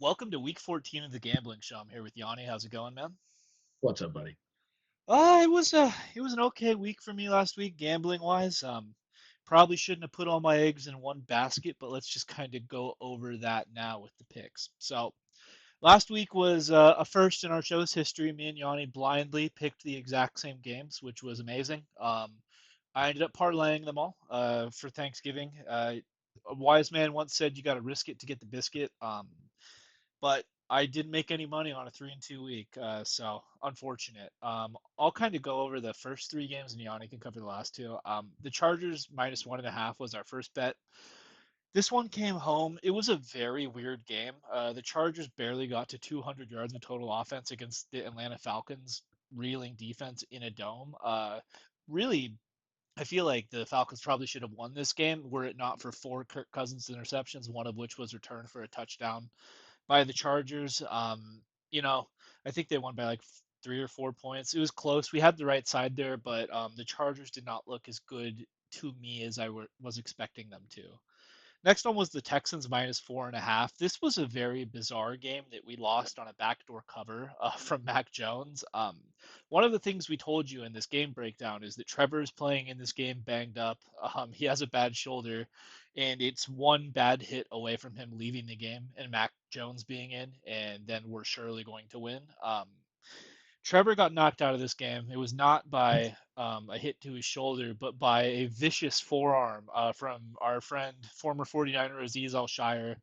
Welcome to week 14 of the Gambling Show. I'm here with Yanni. How's it going, man? What's up, buddy? It was an okay week for me last week, gambling wise. Probably shouldn't have put all my eggs in one basket, but let's just kind of go over that now with the picks. So last week was a first in our show's history. Me and Yanni blindly picked the exact same games, which was amazing. I ended up parlaying them all for Thanksgiving. A wise man once said you got to risk it to get the biscuit. But I didn't make any money on a 3-2 week, so unfortunate. I'll kind of go over the first three games, and Yanni can cover the last two. The Chargers -1.5 was our first bet. This one came home. It was a very weird game. The Chargers barely got to 200 yards of total offense against the Atlanta Falcons, reeling defense in a dome. Really, I feel like the Falcons probably should have won this game were it not for four Kirk Cousins interceptions, one of which was returned for a touchdown by the Chargers. You know, I think they won by like 3 or 4 points. It was close. We had the right side there, but the Chargers did not look as good to me as was expecting them to. Next one was the Texans -4.5. This was a very bizarre game that we lost on a backdoor cover from Mac Jones. One of the things we told you in this game breakdown is that Trevor is playing in this game banged up. He has a bad shoulder, and it's one bad hit away from him leaving the game and Mac Jones being in, and then we're surely going to win. Trevor got knocked out of this game. It was not by a hit to his shoulder, but by a vicious forearm from our friend, former 49er Aziz Al-Shire,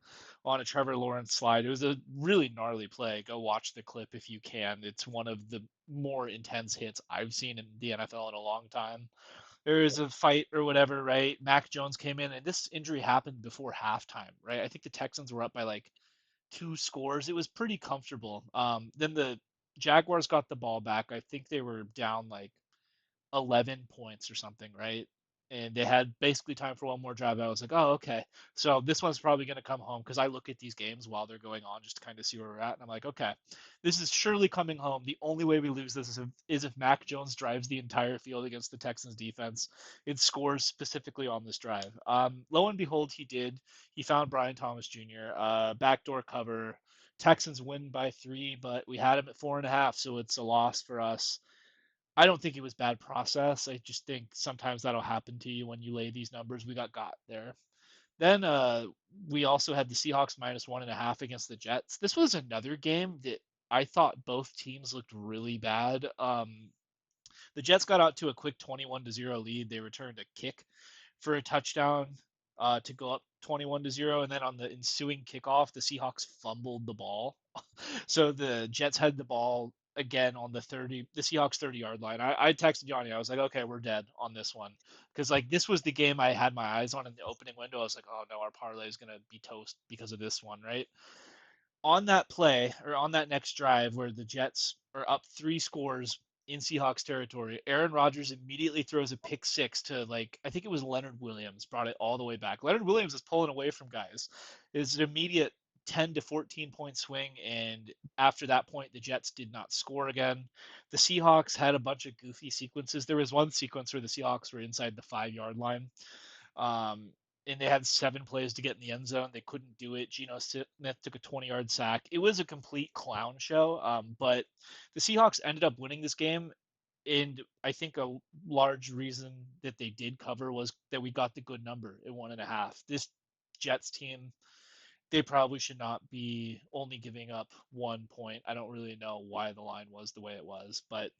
on a Trevor Lawrence slide. It was a really gnarly play. Go watch the clip if you can. It's one of the more intense hits I've seen in the NFL in a long time. There was a fight or whatever, right? Mac Jones came in, and this injury happened before halftime, right? I think the Texans were up by like two scores. It was pretty comfortable. Then the Jaguars got the ball back. I think they were down like 11 points or something, right? And they had basically time for one more drive. I was like, oh, okay. So this one's probably going to come home because I look at these games while they're going on just to kind of see where we're at. And I'm like, okay, this is surely coming home. The only way we lose this is if Mac Jones drives the entire field against the Texans defense and scores specifically on this drive. Lo and behold, he did. He found Brian Thomas Jr., backdoor cover. Texans win by 3, but we had him at 4.5, so it's a loss for us. I don't think it was bad process. I just think sometimes that'll happen to you when you lay these numbers. We got there. Then we also had the Seahawks -1.5 against the Jets. This was another game that I thought both teams looked really bad. The Jets got out to a quick 21-0 lead. They returned a kick for a touchdown to go up 21-0, and then on the ensuing kickoff, the Seahawks fumbled the ball. So the Jets had the ball again on the Seahawks 30-yard line. I texted Johnny. I was like, okay, we're dead on this one because like this was the game I had my eyes on in the opening window. I was like, oh no, our parlay is gonna be toast because of this one, right? On that play or on that next drive where the Jets are up three scores in Seahawks territory, Aaron Rodgers immediately throws a pick six to like I think it was Leonard Williams, brought it all the way back. Leonard Williams is pulling away from guys. It's an immediate 10 to 14 point swing, and after that point the Jets did not score again. The Seahawks had a bunch of goofy sequences. There was one sequence where the Seahawks were inside the 5 yard line, um, and they had 7 plays to get in the end zone. They couldn't do it. Geno Smith took a 20-yard sack. It was a complete clown show. But the Seahawks ended up winning this game, and I think a large reason that they did cover was that we got the good number at 1.5. This Jets team, they probably should not be only giving up 1 point. I don't really know why the line was the way it was, but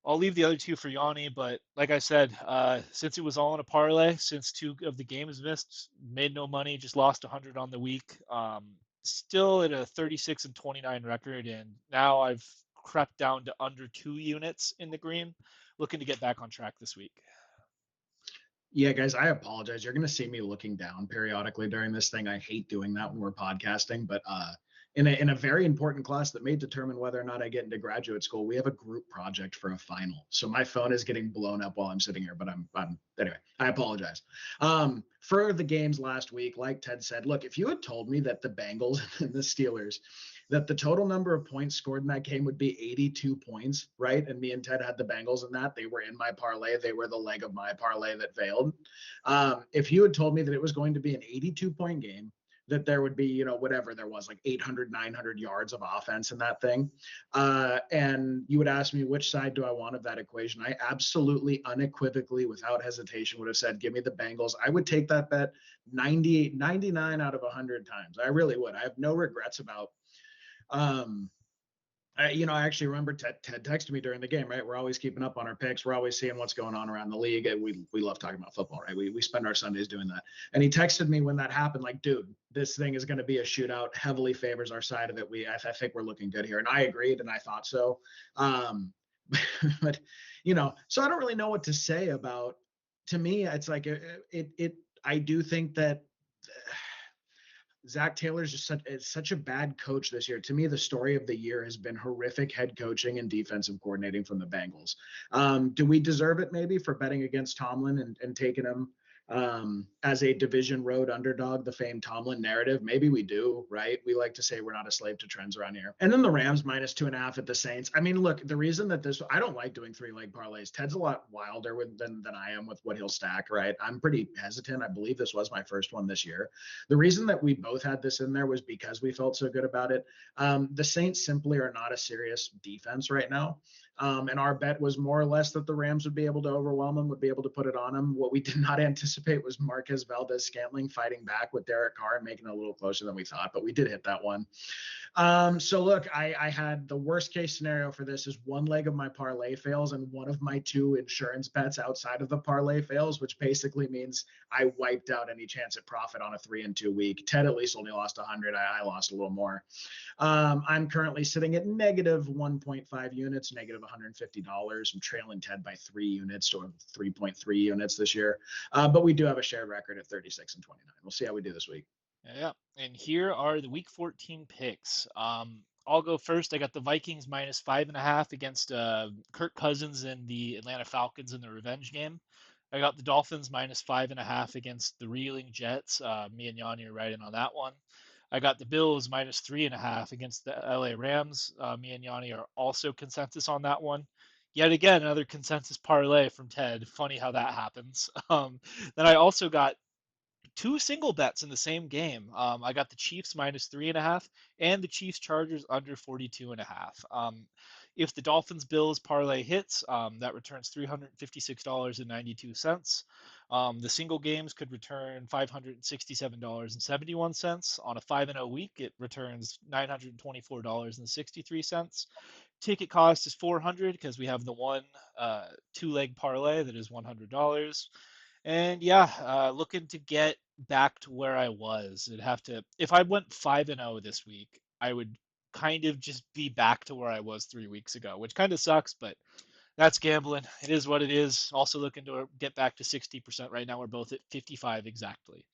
I'll leave the other two for Yanni, but like I said, since it was all in a parlay, since two of the games missed, made no money, just lost 100 on the week. Still at a 36-29 record, and now I've crept down to under 2 units in the green, looking to get back on track this week. Yeah, guys, I apologize. You're going to see me looking down periodically during this thing. I hate doing that when we're podcasting, but in a very important class that may determine whether or not I get into graduate school, we have a group project for a final. So my phone is getting blown up while I'm sitting here, but I'm anyway, I apologize. For the games last week, like Ted said, look, if you had told me that the Bengals and the Steelers that the total number of points scored in that game would be 82 points, right? And me and Ted had the Bengals in that. They were in my parlay. They were the leg of my parlay that failed. If you had told me that it was going to be an 82-point game, that there would be, whatever there was, like 800, 900 yards of offense in that thing. And you would ask me, which side do I want of that equation? I absolutely unequivocally, without hesitation, would have said, give me the Bengals. I would take that bet 98, 99 out of 100 times. I really would. I have no regrets about um, I actually remember Ted texted me during the game, right? We're always keeping up on our picks. We're always seeing what's going on around the league. And we love talking about football, right? We spend our Sundays doing that. And he texted me when that happened, like, dude, this thing is going to be a shootout, heavily favors our side of it. I think we're looking good here. And I agreed, and I thought so. Um, but, so I don't really know what to say about, to me, it's like, I do think that Zach Taylor's just such a bad coach this year. To me, the story of the year has been horrific head coaching and defensive coordinating from the Bengals. Do we deserve it maybe for betting against Tomlin and taking him as a division road underdog, the famed Tomlin narrative? Maybe we do, right? We like to say we're not a slave to trends around here. And then the Rams -2.5 at the Saints. I mean, look, the reason that I don't like doing 3-leg parlays. Ted's a lot wilder than I am with what he'll stack, right? I'm pretty hesitant. I believe this was my first one this year. The reason that we both had this in there was because we felt so good about it. The Saints simply are not a serious defense right now. And our bet was more or less that the Rams would be able to overwhelm them, would be able to put it on them. What we did not anticipate was Marquez Valdez-Scantling fighting back with Derek Carr and making it a little closer than we thought, but we did hit that one. So look, I had the worst case scenario for this is one leg of my parlay fails and one of my two insurance bets outside of the parlay fails, which basically means I wiped out any chance at profit on a 3-2 week. Ted at least only lost 100. I lost a little more. I'm currently sitting at negative 1.5 units, negative $150. I'm trailing Ted by 3 units to 3.3 units this year. But we do have a shared record at 36 and 29. We'll see how we do this week. Yeah, and here are the Week 14 picks. I'll go first. I got the Vikings -5.5 against Kirk Cousins and the Atlanta Falcons in the revenge game. I got the Dolphins -5.5 against the reeling Jets. Me and Yanni are right in on that one. I got the Bills -3.5 against the LA Rams. Me and Yanni are also consensus on that one. Yet again, another consensus parlay from Ted. Funny how that happens. Then I also got two single bets in the same game. I got the Chiefs -3.5 and the Chiefs Chargers under 42.5. If the Dolphins Bills parlay hits, that returns $356.92. The single games could return $567.71. On a 5-0 week, it returns $924.63. Ticket cost is $400 because we have the one two-leg parlay that is $100. And yeah, looking to get back to where I was. It'd have to, if I went 5-0 this week, I would kind of just be back to where I was 3 weeks ago, which kind of sucks, but that's gambling. It is what it is. Also looking to get back to 60% right now. We're both at 55 exactly.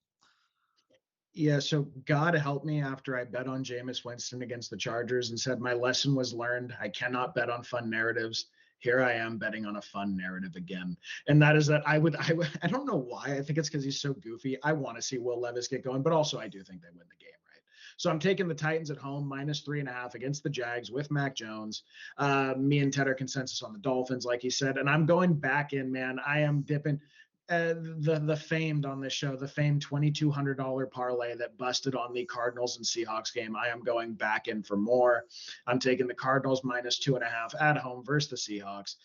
Yeah, so God help me after I bet on Jameis Winston against the Chargers and said my lesson was learned. I cannot bet on fun narratives. Here I am betting on a fun narrative again. And that is that I don't know why. I think it's because he's so goofy. I want to see Will Levis get going, but also I do think they win the game, right? So I'm taking the Titans at home -3.5 against the Jags with Mac Jones. Me and Ted are consensus on the Dolphins, like he said. And I'm going back in, man. I am dipping the famed on this show, the famed $2,200 parlay that busted on the Cardinals and Seahawks game. I am going back in for more. I'm taking the Cardinals -2.5 at home versus the Seahawks.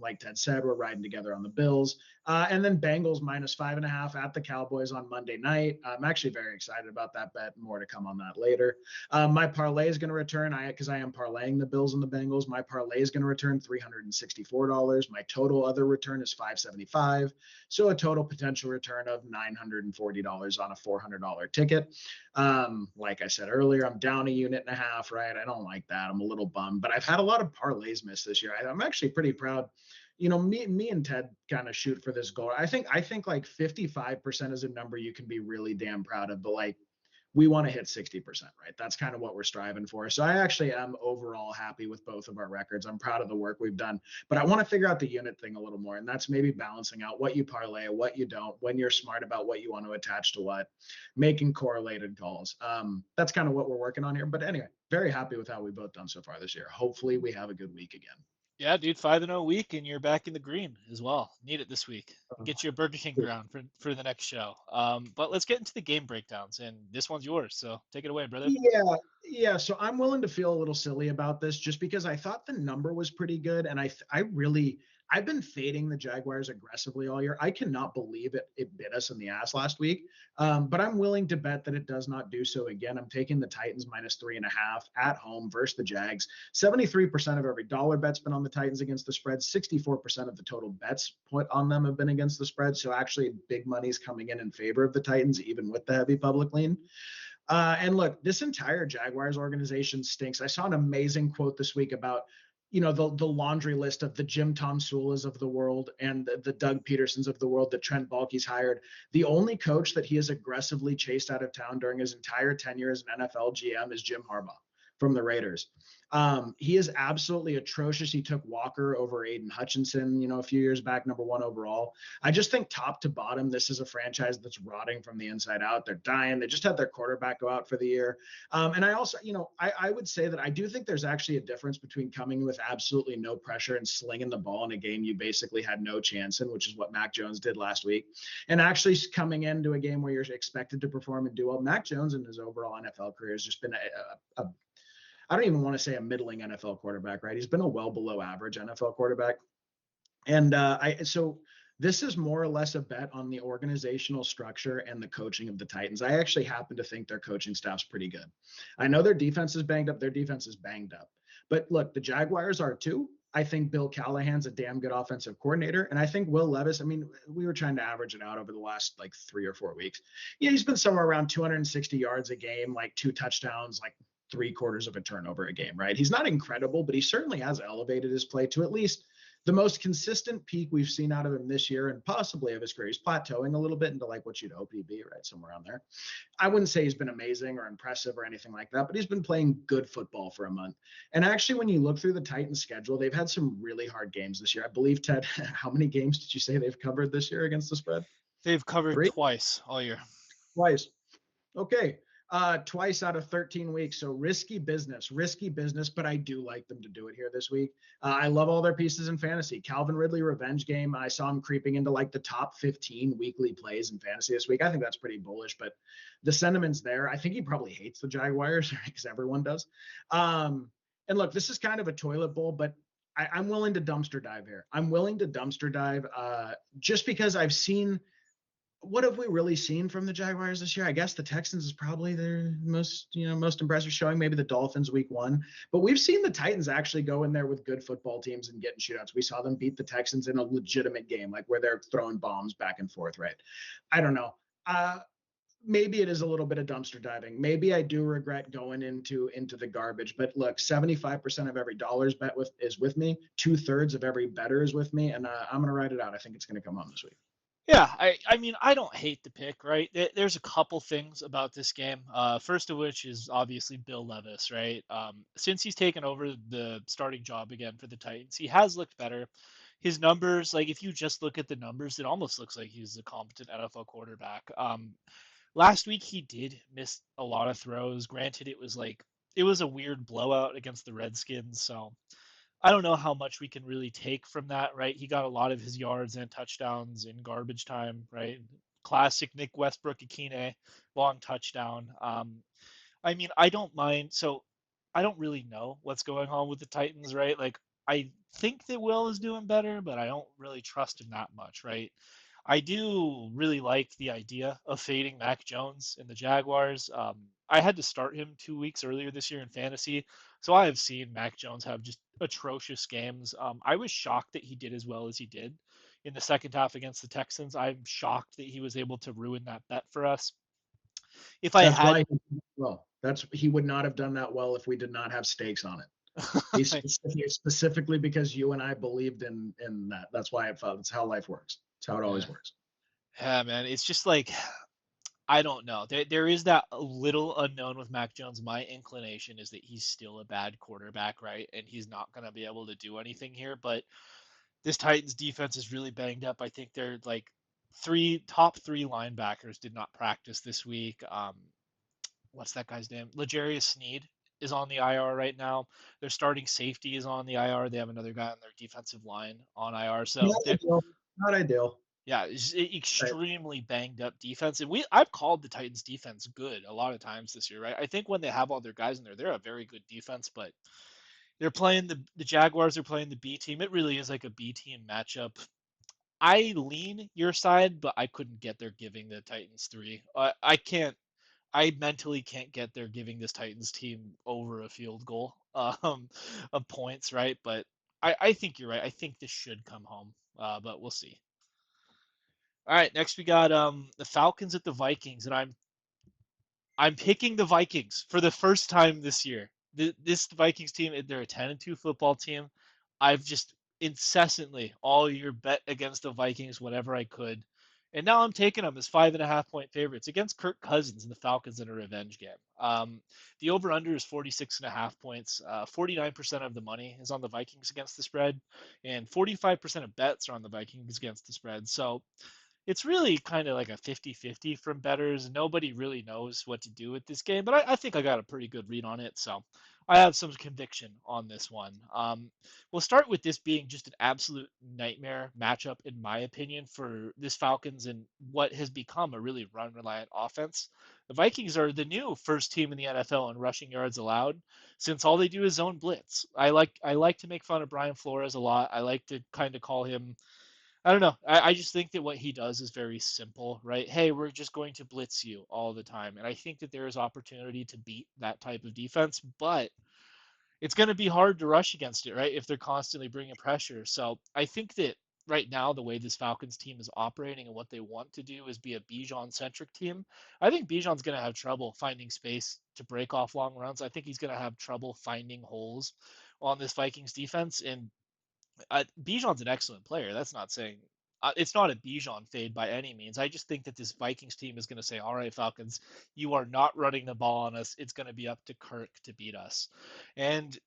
Like Ted said, we're riding together on the Bills. And then Bengals -5.5 at the Cowboys on Monday night. I'm actually very excited about that bet. More to come on that later. My parlay is going to return, because I am parlaying the Bills and the Bengals. My parlay is going to return $364. My total other return is $575. So a total potential return of $940 on a $400 ticket. Like I said earlier, I'm down a unit and a half, right? I don't like that. I'm a little bummed, but I've had a lot of parlays miss this year. I'm actually pretty proud. Me and Ted kind of shoot for this goal. I think like 55% is a number you can be really damn proud of, but like we want to hit 60%, right? That's kind of what we're striving for. So I actually am overall happy with both of our records. I'm proud of the work we've done, but I want to figure out the unit thing a little more. And that's maybe balancing out what you parlay, what you don't, when you're smart about what you want to attach to what, making correlated calls. That's kind of what we're working on here. But anyway, very happy with how we've both done so far this year. Hopefully we have a good week again. Yeah, dude, 5-0 week, and you're back in the green as well. Need it this week. Get you a Burger King ground for the next show. But let's get into the game breakdowns, and this one's yours. So take it away, brother. Yeah, yeah. So I'm willing to feel a little silly about this just because I thought the number was pretty good, and I've been fading the Jaguars aggressively all year. I cannot believe it bit us in the ass last week. But I'm willing to bet that it does not do so again. I'm taking the Titans -3.5 at home versus the Jags. 73% of every dollar bet's been on the Titans against the spread. 64% of the total bets put on them have been against the spread. So actually, big money's coming in favor of the Titans, even with the heavy public lean. And look, this entire Jaguars organization stinks. I saw an amazing quote this week about, the laundry list of the Jim Tom Sulas of the world and the Doug Petersons of the world that Trent Baalke's hired. The only coach that he has aggressively chased out of town during his entire tenure as an NFL GM is Jim Harbaugh from the Raiders. He is absolutely atrocious. He took Walker over Aiden Hutchinson, a few years back, number one overall. I just think top to bottom, this is a franchise that's rotting from the inside out. They're dying. They just had their quarterback go out for the year. And I also, I would say that I do think there's actually a difference between coming with absolutely no pressure and slinging the ball in a game you basically had no chance in, which is what Mac Jones did last week, and actually coming into a game where you're expected to perform and do well. Mac Jones in his overall NFL career has just been a I don't even want to say a middling NFL quarterback, right? He's been a well below average NFL quarterback. And so this is more or less a bet on the organizational structure and the coaching of the Titans. I actually happen to think their coaching staff's pretty good. I know their defense is banged up. Their defense is banged up. But look, the Jaguars are too. I think Bill Callahan's a damn good offensive coordinator. And I think Will Levis, I mean, we were trying to average it out over the last like 3 or 4 weeks. Yeah, he's been somewhere around 260 yards a game, like 2 touchdowns, like 3/4 of a turnover a game, right? He's not incredible, but he certainly has elevated his play to at least the most consistent peak we've seen out of him this year and possibly of his career. He's plateauing a little bit into like what you'd hope he'd be, right? Somewhere around there. I wouldn't say he's been amazing or impressive or anything like that, but he's been playing good football for a month. And actually, when you look through the Titans schedule, they've had some really hard games this year. I believe, Ted, how many games did you say they've covered this year against the spread? They've covered Three? twice all year. Twice. Okay. Twice out of 13 weeks. So risky business, but I do like them to do it here this week. I love all their pieces in fantasy. Calvin Ridley revenge game. I saw him creeping into like the top 15 weekly plays in fantasy this week. I think that's pretty bullish, but the sentiment's there. I think he probably hates the Jaguars because everyone does. And look, this is kind of a toilet bowl, but I'm willing to dumpster dive here. I'm willing to dumpster dive just because I've seen what have we really seen from the Jaguars this year? I guess the Texans is probably their most impressive showing. Maybe the Dolphins week one, but we've seen the Titans actually go in there with good football teams and get in shootouts. We saw them beat the Texans in a legitimate game, like where they're throwing bombs back and forth. Right? I don't know. Maybe it is a little bit of dumpster diving. Maybe I do regret going into the garbage. But look, 75% of every dollar's bet is with me. 2/3 of every better is with me, and I'm gonna ride it out. I think it's gonna come on this week. Yeah, I mean, I don't hate the pick, right? There's a couple things about this game. First of which is obviously Bill Levis, right? Since he's taken over the starting job again for the Titans, he has looked better. His numbers, like if you just look at the numbers, it almost looks like he's a competent NFL quarterback. Last week he did miss a lot of throws. Granted, it was a weird blowout against the Redskins, so I don't know how much we can really take from that, right? He got a lot of his yards and touchdowns in garbage time, right? Classic Nick Westbrook Akine, long touchdown. I mean, I don't mind. So I don't really know what's going on with the Titans, right? Like, I think that Will is doing better, but I don't really trust him that much, right? I do really like the idea of fading Mac Jones in the Jaguars. I had to start him 2 weeks earlier this year in fantasy, so I have seen Mac Jones have just atrocious games. I was shocked that he did as well as he did in the second half against the Texans. I'm shocked that he was able to ruin that bet for us. If I That's had, why, well, that's he would not have done that well if we did not have stakes on it. He's specifically because you and I believed in that. That's why I felt it's how life works. It's how it yeah, always works. yeah, man, it's just like I don't know. There is that little unknown with Mac Jones. My inclination is that he's still a bad quarterback, right? And he's not going to be able to do anything here. But this Titans defense is really banged up. I think they're like top three linebackers did not practice this week. What's that guy's name? L'Jarius Sneed is on the IR right now. Their starting safety is on the IR. They have another guy on their defensive line on IR. So Not they're ideal. Not ideal. yeah, it's Right. extremely banged up defense. And I've called the Titans defense good a lot of times this year, right? I think when they have all their guys in there, they're a very good defense, but they're playing the Jaguars are playing the B team. It really is like a B team matchup. I lean your side, but I couldn't get there giving the Titans 3. I can't I mentally can't get there giving this Titans team over a field goal of points, right? But I think you're right. I think this should come home, but we'll see. All right, next we got the Falcons at the Vikings, and I'm picking the Vikings for the first time this year. This Vikings team, they're a 10-2 football team. I've just incessantly all year bet against the Vikings whenever I could. And now I'm taking them as 5.5 point favorites against Kirk Cousins and the Falcons in a revenge game. The over under is 46.5 points. 49% of the money is on the Vikings against the spread, and 45% of bets are on the Vikings against the spread. So it's really kind of like a 50-50 from bettors. Nobody really knows what to do with this game, but I think I got a pretty good read on it. So I have some conviction on this one. We'll start with this being just an absolute nightmare matchup, in my opinion, for this Falcons and what has become a really run reliant offense. The Vikings are the new first team in the NFL in rushing yards allowed, since all they do is zone blitz. I like to make fun of Brian Flores a lot. I like to kind of call him, I don't know. I just think that what he does is very simple, right? Hey, we're just going to blitz you all the time. And I think that there is opportunity to beat that type of defense, but it's going to be hard to rush against it, right? If they're constantly bringing pressure. So I think that right now, the way this Falcons team is operating and what they want to do is be a Bijan centric team. I think Bijan's going to have trouble finding space to break off long runs. I think he's going to have trouble finding holes on this Vikings defense. And Bijan's an excellent player. That's not saying it's not a Bijan fade by any means. I just think that this Vikings team is going to say, "All right, Falcons, you are not running the ball on us. It's going to be up to Kirk to beat us." And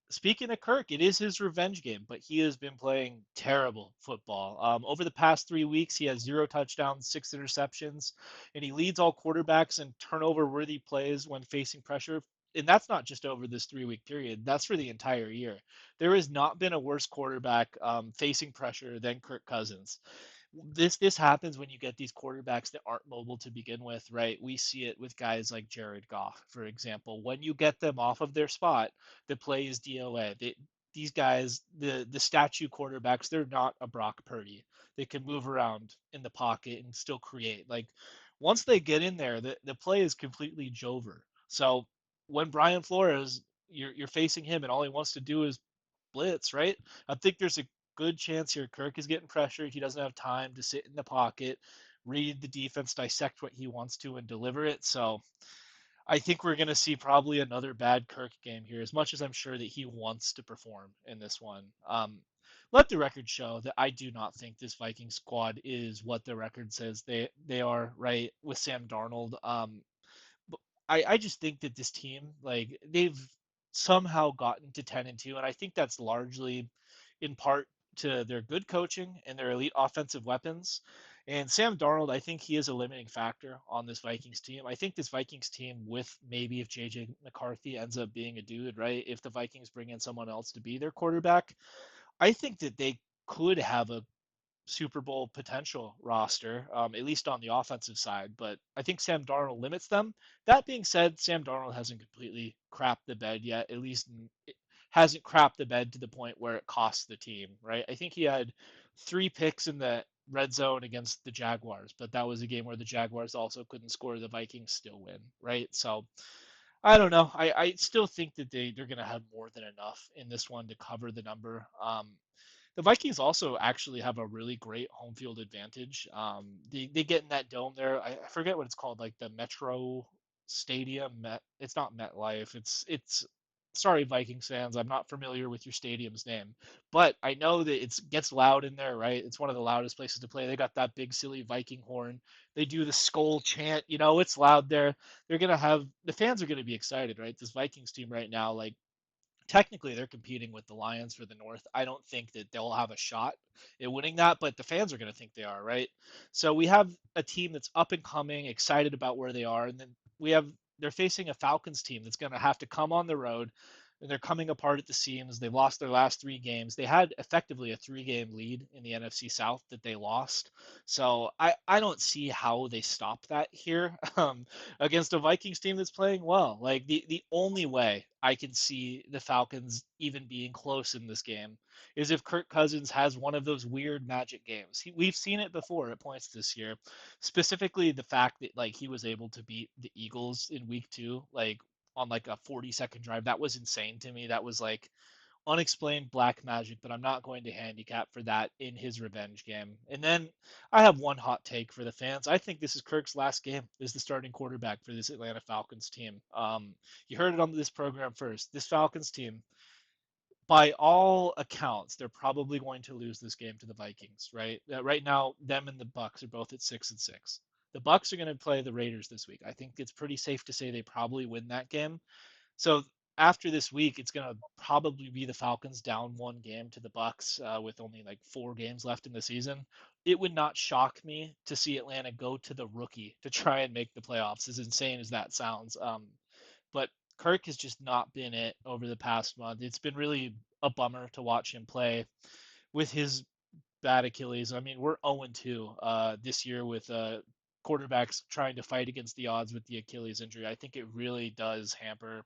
speaking of Kirk, it is his revenge game, but he has been playing terrible football. Over the past 3 weeks, he has 0 touchdowns, 6 interceptions, and he leads all quarterbacks in turnover-worthy plays when facing pressure. And that's not just over this 3 week period. That's for the entire year. There has not been a worse quarterback facing pressure than Kirk Cousins. This happens when you get these quarterbacks that aren't mobile to begin with, right? We see it with guys like Jared Goff, for example. When you get them off of their spot, the play is DOA. These guys, the statue quarterbacks, they're not a Brock Purdy. They can move around in the pocket and still create. Like once they get in there, the play is completely Jover. So when Brian Flores, you're facing him and all he wants to do is blitz, right? I think there's a good chance here Kirk is getting pressured. He doesn't have time to sit in the pocket, read the defense, dissect what he wants to, and deliver it. So I think we're going to see probably another bad Kirk game here, as much as I'm sure that he wants to perform in this one. Let the record show that I do not think this Viking squad is what the record says they are, right? With Sam Darnold, I just think that this team, like they've somehow gotten to 10-2, and I think that's largely in part to their good coaching and their elite offensive weapons. And Sam Darnold, I think he is a limiting factor on this Vikings team. I think this Vikings team, with maybe if JJ McCarthy ends up being a dude, right? If the Vikings bring in someone else to be their quarterback, I think that they could have a Super Bowl potential roster, at least on the offensive side. But I think Sam Darnold limits them. That being said, Sam Darnold hasn't completely crapped the bed yet. At least it hasn't crapped the bed to the point where it costs the team, right? I think he had 3 picks in the red zone against the Jaguars, but that was a game where the Jaguars also couldn't score. The Vikings still win, right? So I don't know. I still think that they're going to have more than enough in this one to cover the number. The Vikings also actually have a really great home field advantage. They get in that dome there. I forget what it's called, like the Metro Stadium. It's not MetLife. It's sorry, Vikings fans. I'm not familiar with your stadium's name, but I know that it gets loud in there, right? It's one of the loudest places to play. They got that big silly Viking horn. They do the skull chant. It's loud there. They're gonna have the fans are gonna be excited, right? This Vikings team right now, like technically they're competing with the Lions for the North. I don't think that they'll have a shot at winning that, but the fans are going to think they are, right? So we have a team that's up and coming, excited about where they are, and then we have they're facing a Falcons team that's going to have to come on the road, and they're coming apart at the seams. They've lost their last 3 games. They had effectively a 3-game lead in the NFC South that they lost. So I don't see how they stop that here against a Vikings team that's playing well. Like the only way I can see the Falcons even being close in this game is if Kirk Cousins has one of those weird magic games. We've seen it before at points this year, specifically the fact that like he was able to beat the Eagles in week 2, like on like a 40-second drive. That was insane to me. That was like unexplained black magic, but I'm not going to handicap for that in his revenge game. And then I have one hot take for the fans. I think this is Kirk's last game as the starting quarterback for this Atlanta Falcons team. You heard it on this program first. This Falcons team, by all accounts, they're probably going to lose this game to the Vikings. Right? Right now, them and the Bucks are both at 6-6. The Bucks are going to play the Raiders this week. I think it's pretty safe to say they probably win that game. So after this week, it's going to probably be the Falcons down 1 game to the Bucks with only like 4 games left in the season. It would not shock me to see Atlanta go to the rookie to try and make the playoffs, as insane as that sounds. But Kirk has just not been it over the past month. It's been really a bummer to watch him play with his bad Achilles. I mean, we're 0-2 this year with quarterbacks trying to fight against the odds with the Achilles injury. I think it really does hamper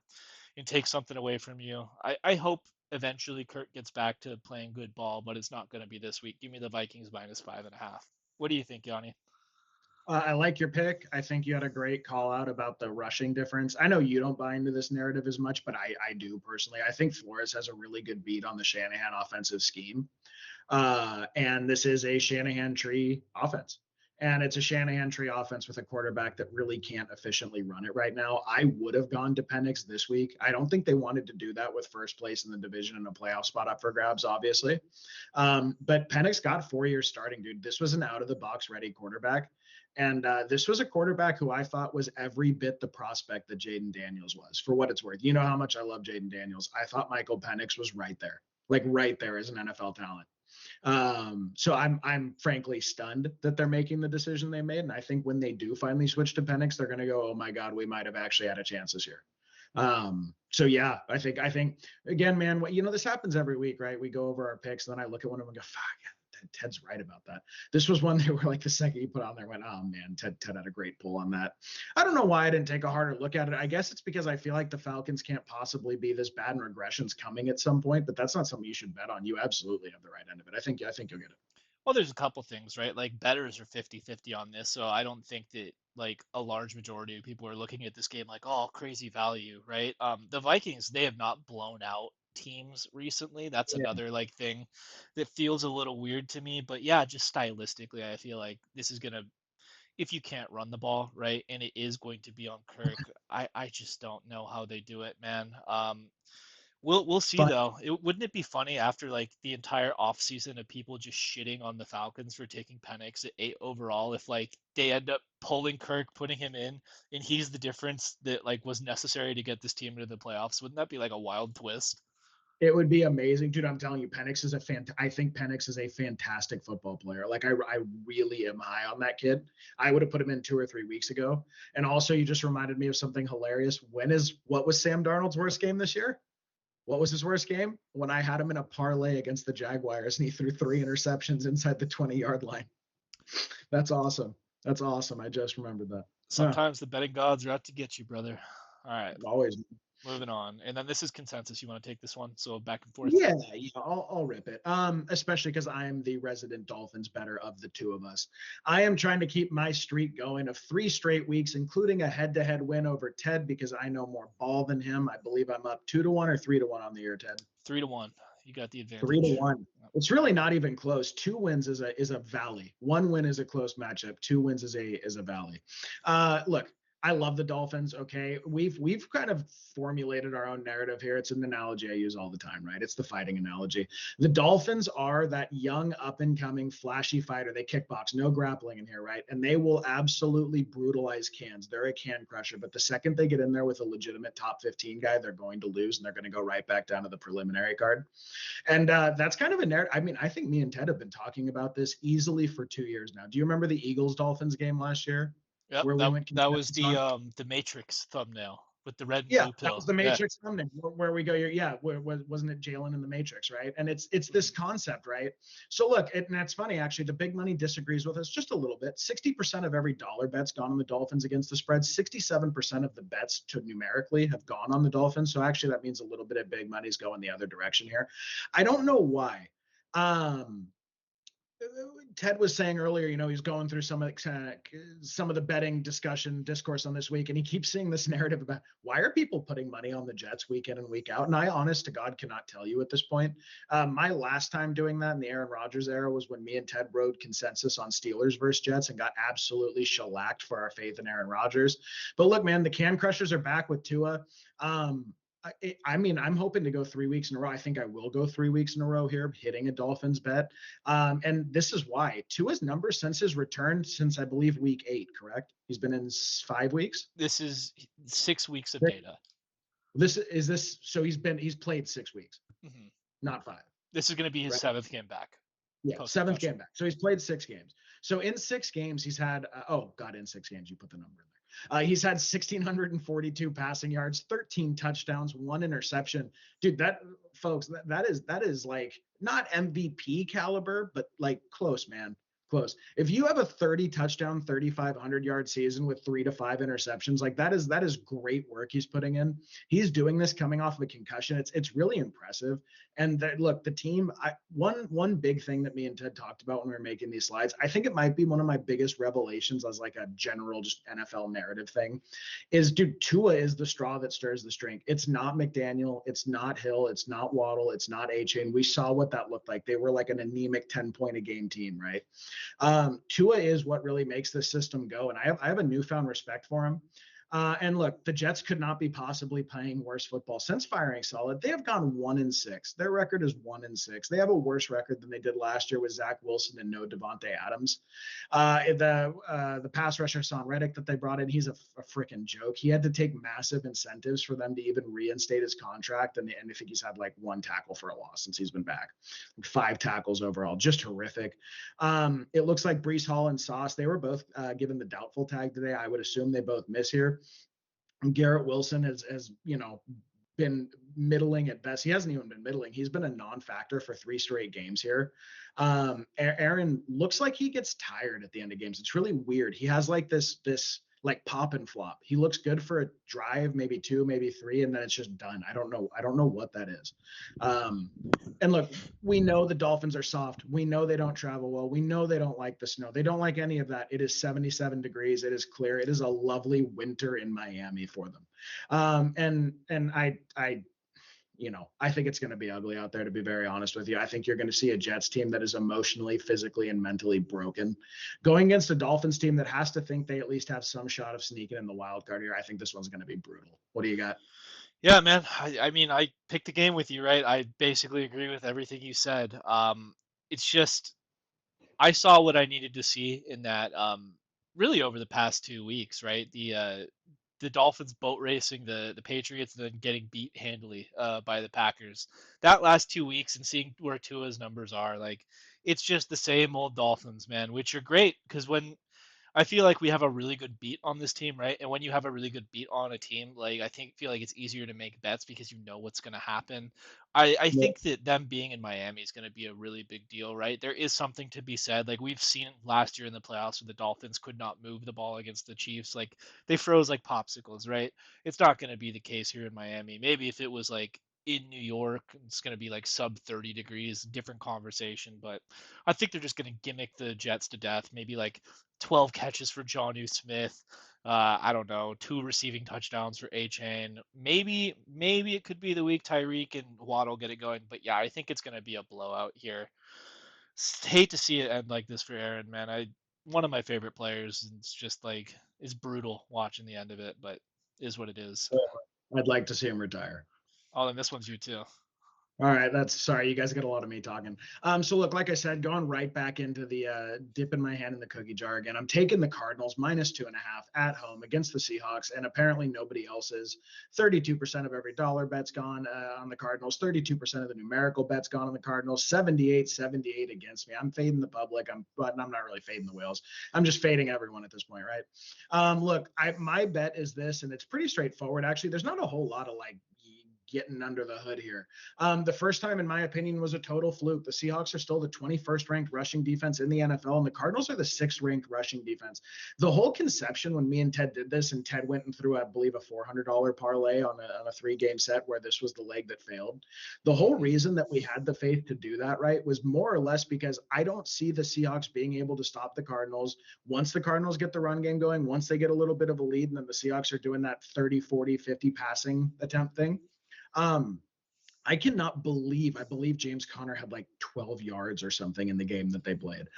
and take something away from you. I hope eventually Kirk gets back to playing good ball, but it's not going to be this week. Give me the Vikings -5.5. What do you think, Yanni? I like your pick. I think you had a great call out about the rushing difference. I know you don't buy into this narrative as much, but I do personally. I think Flores has a really good beat on the Shanahan offensive scheme. And this is a Shanahan tree offense. And it's a Shanahan tree offense with a quarterback that really can't efficiently run it right now. I would have gone to Penix this week. I don't think they wanted to do that with first place in the division and a playoff spot up for grabs, obviously. But Penix got 4 years starting, dude. This was an out of the box ready quarterback. And this was a quarterback who I thought was every bit the prospect that Jaden Daniels was, for what it's worth. You know how much I love Jaden Daniels. I thought Michael Penix was right there, like right there as an NFL talent. So I'm frankly stunned that they're making the decision they made. And I think when they do finally switch to Penix, they're going to go, oh my God, we might have actually had a chance this year. So yeah, I think again, man, this happens every week, right? We go over our picks, and then I look at one of them and go, fuck, Ted's right about that. This was one they were like the second you put on there, went, oh man, Ted had a great pull on that. I don't know why I didn't take a harder look at it. I guess it's because I feel like the Falcons can't possibly be this bad and regression's coming at some point, but that's not something you should bet on. You absolutely have the right end of it. I think you'll get it. Well, there's a couple things, right? Like bettors are 50-50 on this, so I don't think that like a large majority of people are looking at this game like, oh, crazy value, right? The Vikings, they have not blown out teams recently. That's Yeah. another like thing that feels a little weird to me. But yeah, just stylistically, I feel like this is gonna, if you can't run the ball, right, and it is going to be on Kirk, I just don't know how they do it, man. We'll see But though. Wouldn't it be funny after like the entire offseason of people just shitting on the Falcons for taking Penix at 8 overall, if like they end up pulling Kirk, putting him in, and he's the difference that like was necessary to get this team into the playoffs? Wouldn't that be like a wild twist? it would be amazing, dude. I'm telling you, I think Penix is a fantastic football player. Like I really am high on that kid. I would have put him in 2 or 3 weeks ago. And also, you just reminded me of something hilarious. What was Sam Darnold's worst game this year? What was his worst game? When I had him in a parlay against the Jaguars and he threw 3 interceptions inside the 20-yard line. That's awesome. That's awesome. I just remembered that. Huh. Sometimes the betting gods are out to get you, brother. All right, Always. moving on. And then this is consensus. You want to take this one? So back and forth. Yeah, I'll rip it. Especially because I am the resident Dolphins better of the two of us. I am trying to keep my streak going of 3 straight weeks, including a head-to-head win over Ted because I know more ball than him. I believe I'm up 2-1 or 3-1 on the year, Ted. 3-1. You got the Three to advantage. one. It's really not even close. 2 wins is a valley. 1 win is a close matchup. 2 wins is a valley. Look, I love the Dolphins. Okay, we've kind of formulated our own narrative here. It's an analogy I use all the time, right? It's the fighting analogy. The Dolphins are that young, up and coming, flashy fighter. They kickbox, no grappling in here, right? And they will absolutely brutalize cans. They're a can crusher. But the second they get in there with a legitimate top 15 guy, they're going to lose, and they're going to go right back down to the preliminary card. And that's kind of a narrative. I mean, I think me and Ted have been talking about this easily for 2 years now. Do you remember the Eagles Dolphins game last year? Yep, where we that went that was consensus on. the Matrix thumbnail with the red and Yeah, blue that was pill. the Yeah. Matrix thumbnail where we go. Yeah, wasn't it Jalen in the Matrix, right? And it's this Mhm. concept, right? So look, and that's funny actually. The big money disagrees with us just a little bit. 60% of every dollar bet's gone on the Dolphins against the spread. 67% of the bets to numerically have gone on the Dolphins. So actually, that means a little bit of big money's going the other direction here. I don't know why. Um, Ted was saying earlier, he's going through some of the betting discourse on this week, and he keeps seeing this narrative about why are people putting money on the Jets week in and week out. And I, honest to God, cannot tell you at this point. My last time doing that in the Aaron Rodgers era was when me and Ted rode consensus on Steelers versus Jets and got absolutely shellacked for our faith in Aaron Rodgers. But look, man, the Can Crushers are back with Tua. Um, I mean, I'm hoping to go 3 weeks in a row. I think I will go 3 weeks in a row here, hitting a Dolphins bet. And this is why Tua's numbers since his return, since I believe week 8, correct? He's been in 5 weeks. This is 6 weeks of Six. data. This. So he's played 6 weeks, Hmm. not 5, This is going to be his right? seventh game back Yeah, post seventh concussion. game back. So he's played 6 games. So in 6 games, he's had oh god, in 6 games, you put the number in there. He's had 1,642 passing yards, 13 touchdowns, 1 interception. Dude, that folks, that is like not MVP caliber, but like close, man. Close. If you have a 30 touchdown, 3,500 yard season with 3 to 5 interceptions, like that is great work he's putting in. He's doing this coming off of a concussion. It's really impressive. And look, the team. One big thing that me and Ted talked about when we were making these slides, I think it might be one of my biggest revelations as like a general just NFL narrative thing, is dude, Tua is the straw that stirs the drink. It's not McDaniel, it's not Hill, it's not Waddle, it's not A Chain. We saw what that looked like. They were like an anemic 10 point a game team, right? Tua is what really makes this system go, and I have a newfound respect for him. And look, the Jets could not be possibly playing worse football since firing Solid. They have gone 1-6. Their record is 1-6. They have a worse record than they did last year with Zach Wilson and no Devontae Adams. The pass rusher Son Reddick that they brought in, he's a freaking joke. He had to take massive incentives for them to even reinstate his contract, and I think he's had like 1 tackle for a loss since he's been back, 5 tackles overall, just horrific. It looks like Brees Hall and Sauce, they were both given the doubtful tag today. I would assume they both miss here. Garrett Wilson has been middling at best. He hasn't even been middling. He's been a non-factor for 3 straight games here. Aaron looks like he gets tired at the end of games. It's really weird. He has like this like pop and flop. He looks good for a drive, maybe 2, maybe 3, and then it's just done. I don't know. I don't know what that is. Um, and look, we know the Dolphins are soft. We know they don't travel well. We know they don't like the snow. They don't like any of that. It is 77 degrees. It is clear. It is a lovely winter in Miami for them. And I think it's going to be ugly out there, to be very honest with you. I think you're going to see a Jets team that is emotionally, physically, and mentally broken. Going against a Dolphins team that has to think they at least have some shot of sneaking in the wild card here, I think this one's going to be brutal. What do you got? Yeah, man. I mean, I picked the game with you, right? I basically agree with everything you said. It's just I saw what I needed to see in that really over the past 2 weeks, right? The Dolphins boat racing the Patriots and then getting beat handily by the Packers. That last 2 weeks and seeing where Tua's numbers are, like it's just the same old Dolphins, man, which are great because when I feel like we have a really good beat on this team, right? And when you have a really good beat on a team, like I feel like it's easier to make bets because you know what's going to happen. I Yeah. think that them being in Miami is going to be a really big deal, right? There is something to be said. Like we've seen last year in the playoffs where the Dolphins could not move the ball against the Chiefs. Like they froze like popsicles, right? It's not going to be the case here in Miami. Maybe if it was like in New York, it's going to be like sub 30 degrees, different conversation. But I think they're just going to gimmick the Jets to death. Maybe like 12 catches for Jonnu Smith. I don't know, 2 receiving touchdowns for A Chain. Maybe it could be the week Tyreek and Waddle get it going, but yeah, I think it's gonna be a blowout here. Hate to see it end like this for Aaron, man. I One of my favorite players. And it's just like it's brutal watching the end of it, but is what it is. I'd like to see him retire. Oh, and this one's you too. All right, that's sorry. You guys get a lot of me talking. So look, like I said, going right back into the dipping my hand in the cookie jar again. I'm taking the Cardinals -2.5 at home against the Seahawks, and apparently nobody else is. 32% of every dollar bet's gone on the Cardinals. 32% of the numerical bet's gone on the Cardinals. 78-78 against me. I'm fading the public. But I'm not really fading the whales. I'm just fading everyone at this point, right? Look, my bet is this, and it's pretty straightforward. Actually, there's not a whole lot of like getting under the hood here. The first time, in my opinion, was a total fluke. The Seahawks are still the 21st ranked rushing defense in the NFL, and the Cardinals are the 6th ranked rushing defense. The whole conception when me and Ted did this, and Ted went and threw, I believe, a $400 parlay on a 3-game set where this was the leg that failed. The whole reason that we had the faith to do that, right, was more or less because I don't see the Seahawks being able to stop the Cardinals. Once the Cardinals get the run game going, once they get a little bit of a lead, and then the Seahawks are doing that 30, 40, 50 passing attempt thing. Um, I believe James Conner had like 12 yards or something in the game that they played.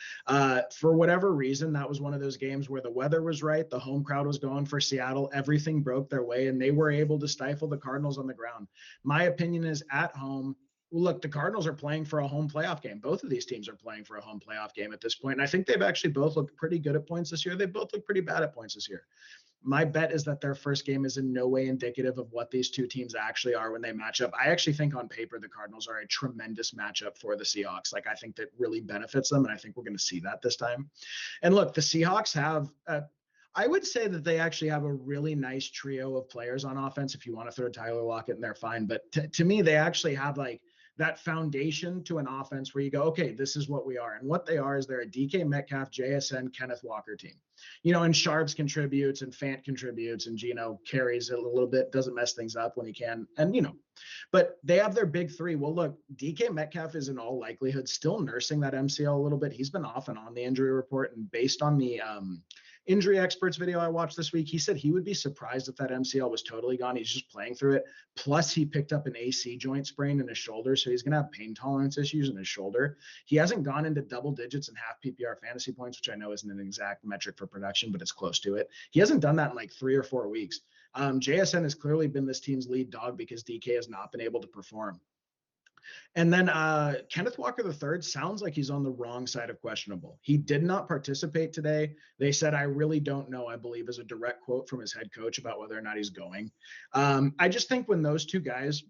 For whatever reason, that was one of those games where the weather was right, the home crowd was going for Seattle, everything broke their way, and they were able to stifle the Cardinals on the ground. My opinion is at home. Look, the Cardinals are playing for a home playoff game. Both of these teams are playing for a home playoff game at this point, and I think they've actually both looked pretty good at points this year. They both look pretty bad at points this year. My bet is that their first game is in no way indicative of what these two teams actually are when they match up. I actually think on paper the Cardinals are a tremendous matchup for the Seahawks. Like I think that really benefits them, and I think we're going to see that this time. And look, the Seahawks have. I would say that they actually have a really nice trio of players on offense. If you want to throw Tyler Lockett in there, fine. But to me, they actually have like that foundation to an offense where you go, okay, this is what we are. And what they are is they're a DK Metcalf, JSN, Kenneth Walker team. And Sharps contributes and Fant contributes and Gino carries it a little bit, doesn't mess things up when he can. But they have their big three. Well, look, DK Metcalf is in all likelihood still nursing that MCL a little bit. He's been off and on the injury report. And based on the injury experts video I watched this week, he said he would be surprised if that MCL was totally gone. He's just playing through it. Plus, he picked up an AC joint sprain in his shoulder, so he's going to have pain tolerance issues in his shoulder. He hasn't gone into double digits in half PPR fantasy points, which I know isn't an exact metric for production, but it's close to it. He hasn't done that in like 3 or 4 weeks. JSN has clearly been this team's lead dog because DK has not been able to perform. And then Kenneth Walker III sounds like he's on the wrong side of questionable. He did not participate today. They said, I really don't know, I believe, is a direct quote from his head coach about whether or not he's going. I just think when those two guys,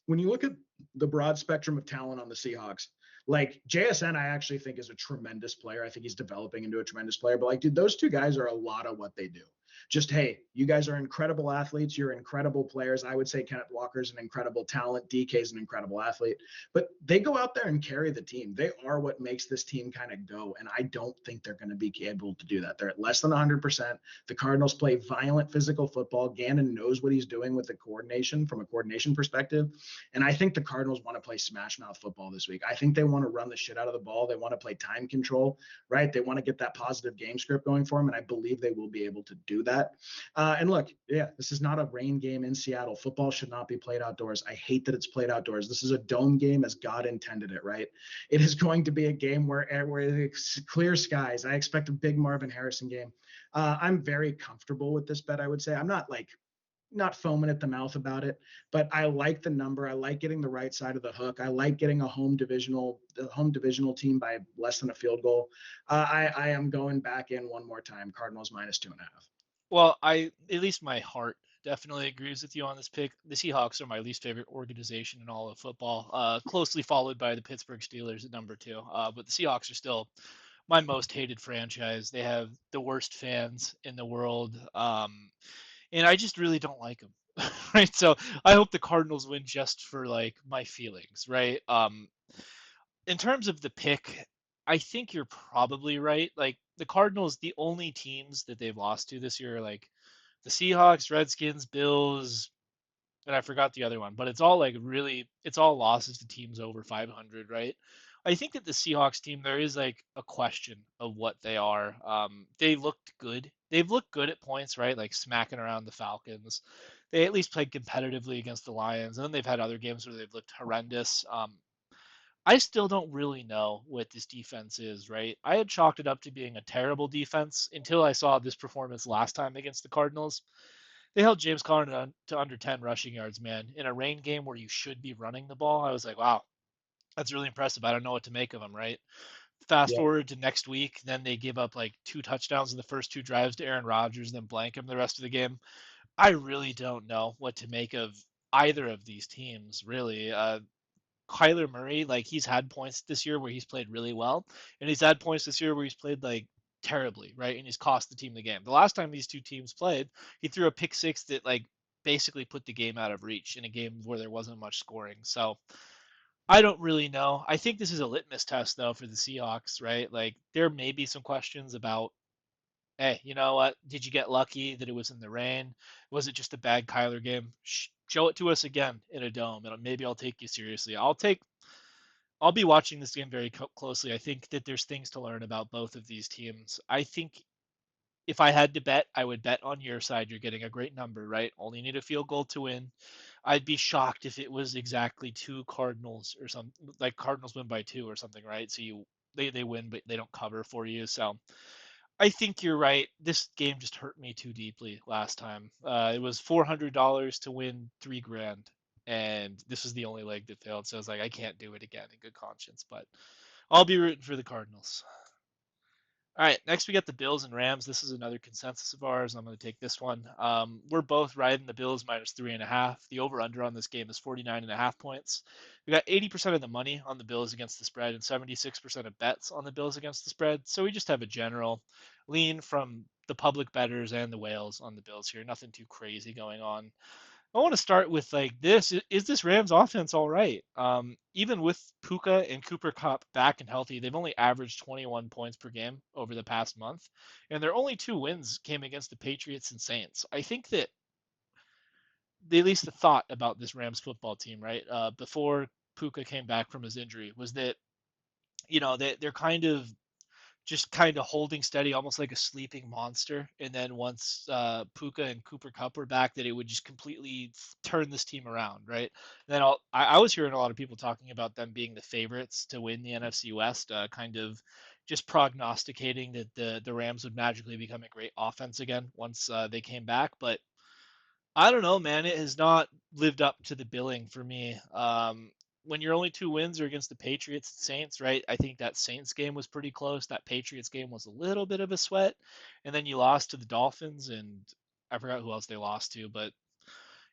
when you look at the broad spectrum of talent on the Seahawks, like JSN, I actually think is a tremendous player. I think he's developing into a tremendous player. But like, dude, those two guys are a lot of what they do. Just, hey, you guys are incredible athletes. You're incredible players. I would say Kenneth Walker's an incredible talent. DK's an incredible athlete. But they go out there and carry the team. They are what makes this team kind of go. And I don't think they're going to be able to do that. They're at less than 100%. The Cardinals play violent physical football. Gannon knows what he's doing with the coordination from a coordination perspective. And I think the Cardinals want to play smash mouth football this week. I think they want to run the shit out of the ball. They want to play time control, right? They want to get that positive game script going for them. And I believe they will be able to do that. And look, yeah, this is not a rain game in Seattle. Football should not be played outdoors. I hate that it's played outdoors. This is a dome game as God intended it, right? It is going to be a game where it's clear skies. I expect a big Marvin Harrison game. I'm very comfortable with this bet, I would say. I'm not foaming at the mouth about it, but I like the number. I like getting the right side of the hook. I like getting a home divisional team by less than a field goal. I am going back in one more time. Cardinals -2.5. Well, at least my heart definitely agrees with you on this pick. The Seahawks are my least favorite organization in all of football, closely followed by the Pittsburgh Steelers at number 2. But the Seahawks are still my most hated franchise. They have the worst fans in the world, and I just really don't like them. Right, so I hope the Cardinals win just for like my feelings, right? In terms of the pick, I think you're probably right. Like the Cardinals, the only teams that they've lost to this year are like the Seahawks, Redskins, Bills, and I forgot the other one, but it's all like really, it's all losses to teams over 500, right? I think that the Seahawks team, there is like a question of what they are. They looked good. They've looked good at points, right? Like smacking around the Falcons. They at least played competitively against the Lions, and then they've had other games where they've looked horrendous. I still don't really know what this defense is, right? I had chalked it up to being a terrible defense until I saw this performance last time against the Cardinals. They held James Conner to under 10 rushing yards, man, in a rain game where you should be running the ball. I was like, wow, that's really impressive. I don't know what to make of them, right? Fast Yep. forward to next week, then they give up like 2 touchdowns in the first 2 drives to Aaron Rodgers, then blank him the rest of the game. I really don't know what to make of either of these teams, really. Kyler Murray, like he's had points this year where he's played really well, and he's had points this year where he's played like terribly, right? And he's cost the team the game. The last time these two teams played, he threw a pick six that like basically put the game out of reach in a game where there wasn't much scoring. So I don't really know. I think this is a litmus test though for the Seahawks, right? Like there may be some questions about, hey, you know what? Did you get lucky that it was in the rain? Was it just a bad Kyler game? Show it to us again in a dome, and maybe I'll take you seriously. I'll be watching this game very closely. I think that there's things to learn about both of these teams. I think if I had to bet, I would bet on your side. You're getting a great number, right? Only need a field goal to win. I'd be shocked if it was exactly two Cardinals or something, like Cardinals win by two or something, right? So they win, but they don't cover for you. So I think you're right. This game just hurt me too deeply last time. It was $400 to win 3 grand, and this was the only leg that failed. So I was like, I can't do it again in good conscience. But I'll be rooting for the Cardinals. All right, next we got the Bills and Rams. This is another consensus of ours. I'm going to take this one. We're both riding the Bills -3.5. The over/under on this game is 49.5 points. We got 80% of the money on the Bills against the spread and 76% of bets on the Bills against the spread. So we just have a general lean from the public bettors and the whales on the Bills here. Nothing too crazy going on. I want to start with like this. Is this Rams offense all right? Even with Puka and Cooper Kupp back and healthy, they've only averaged 21 points per game over the past month, and their only 2 wins came against the Patriots and Saints. I think that the at least the thought about this Rams football team, right, before Puka came back from his injury, was that they're kind of holding steady, almost like a sleeping monster. And then once Puka and Cooper Cup were back, that it would just completely turn this team around, right? And then I was hearing a lot of people talking about them being the favorites to win the NFC West, kind of just prognosticating that the Rams would magically become a great offense again once they came back. But I don't know, man. It has not lived up to the billing for me. When your only 2 wins are against the Patriots and Saints, right? I think that Saints game was pretty close. That Patriots game was a little bit of a sweat, and then you lost to the Dolphins, and I forgot who else they lost to, but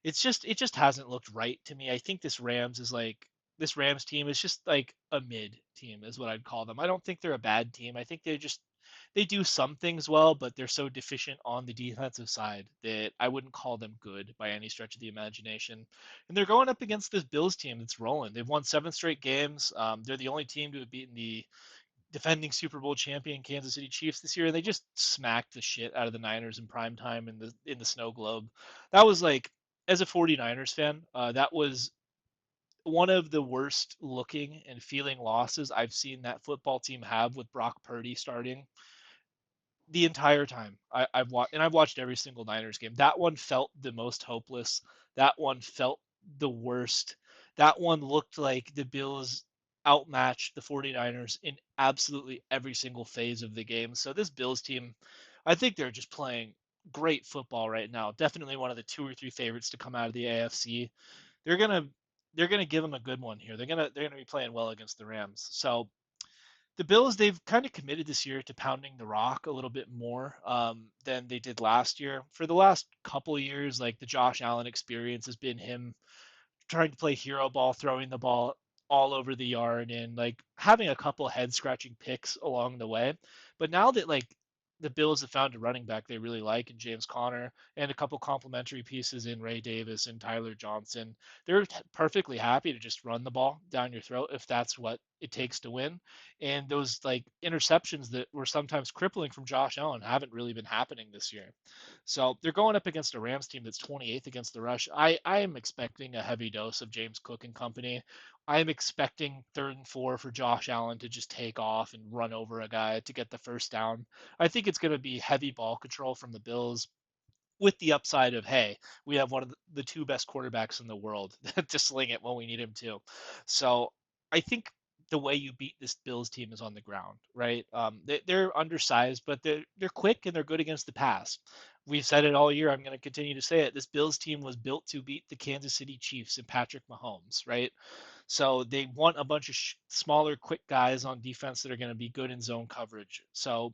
it just hasn't looked right to me. I think this Rams team is just like a mid team is what I'd call them. I don't think they're a bad team. I think they do some things well, but they're so deficient on the defensive side that I wouldn't call them good by any stretch of the imagination. And they're going up against this Bills team that's rolling. They've won 7 straight games. They're the only team to have beaten the defending Super Bowl champion Kansas City Chiefs this year, and they just smacked the shit out of the Niners in prime time in the snow globe. That was like, as a 49ers fan, that was one of the worst looking and feeling losses I've seen that football team have with Brock Purdy starting the entire time. I've watched every single Niners game. That one felt the most hopeless. That one felt the worst. That one looked like the Bills outmatched the 49ers in absolutely every single phase of the game. So this Bills team, I think they're just playing great football right now. Definitely one of the 2 or 3 favorites to come out of the AFC. They're going to they're going to give them a good one here. They're going to be playing well against the Rams. So the Bills, they've kind of committed this year to pounding the rock a little bit more than they did last year. For the last couple of years, like the Josh Allen experience has been him trying to play hero ball, throwing the ball all over the yard, and like having a couple head scratching picks along the way. But now that like the Bills have found a running back they really like in James Conner and a couple complementary pieces in Ray Davis and Tyler Johnson, they're perfectly happy to just run the ball down your throat if that's what it takes to win. And those like interceptions that were sometimes crippling from Josh Allen haven't really been happening this year. So they're going up against a Rams team that's 28th against the rush. I am expecting a heavy dose of James Cook and company. I am expecting 3rd and 4 for Josh Allen to just take off and run over a guy to get the first down. I think it's going to be heavy ball control from the Bills with the upside of, hey, we have one of the 2 best quarterbacks in the world to sling it when we need him to. So I think the way you beat this Bills team is on the ground, right? They're undersized, but they're quick and they're good against the pass. we've said it all year. I'm going to continue to say it. This Bills team was built to beat the Kansas City Chiefs and Patrick Mahomes, right? So they want a bunch of smaller, quick guys on defense that are going to be good in zone coverage. So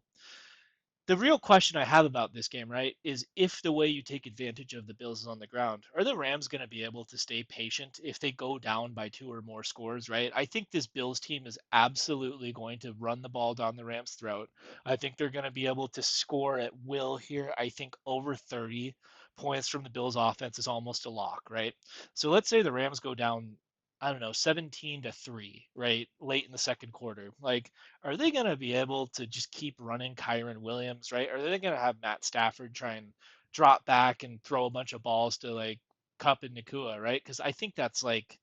the real question I have about this game, right, is if the way you take advantage of the Bills is on the ground, are the Rams going to be able to stay patient if they go down by two or more scores, right? I think this Bills team is absolutely going to run the ball down the Rams' throat. I think they're going to be able to score at will here. I think over 30 points from the Bills offense is almost a lock, right? So let's say the Rams go down, I don't know, 17-3, right? Late in the second quarter. Like, are they going to be able to just keep running Kyron Williams, right? Or are they going to have Matt Stafford try and drop back and throw a bunch of balls to like Cup and Nakua, right? Because I think that's like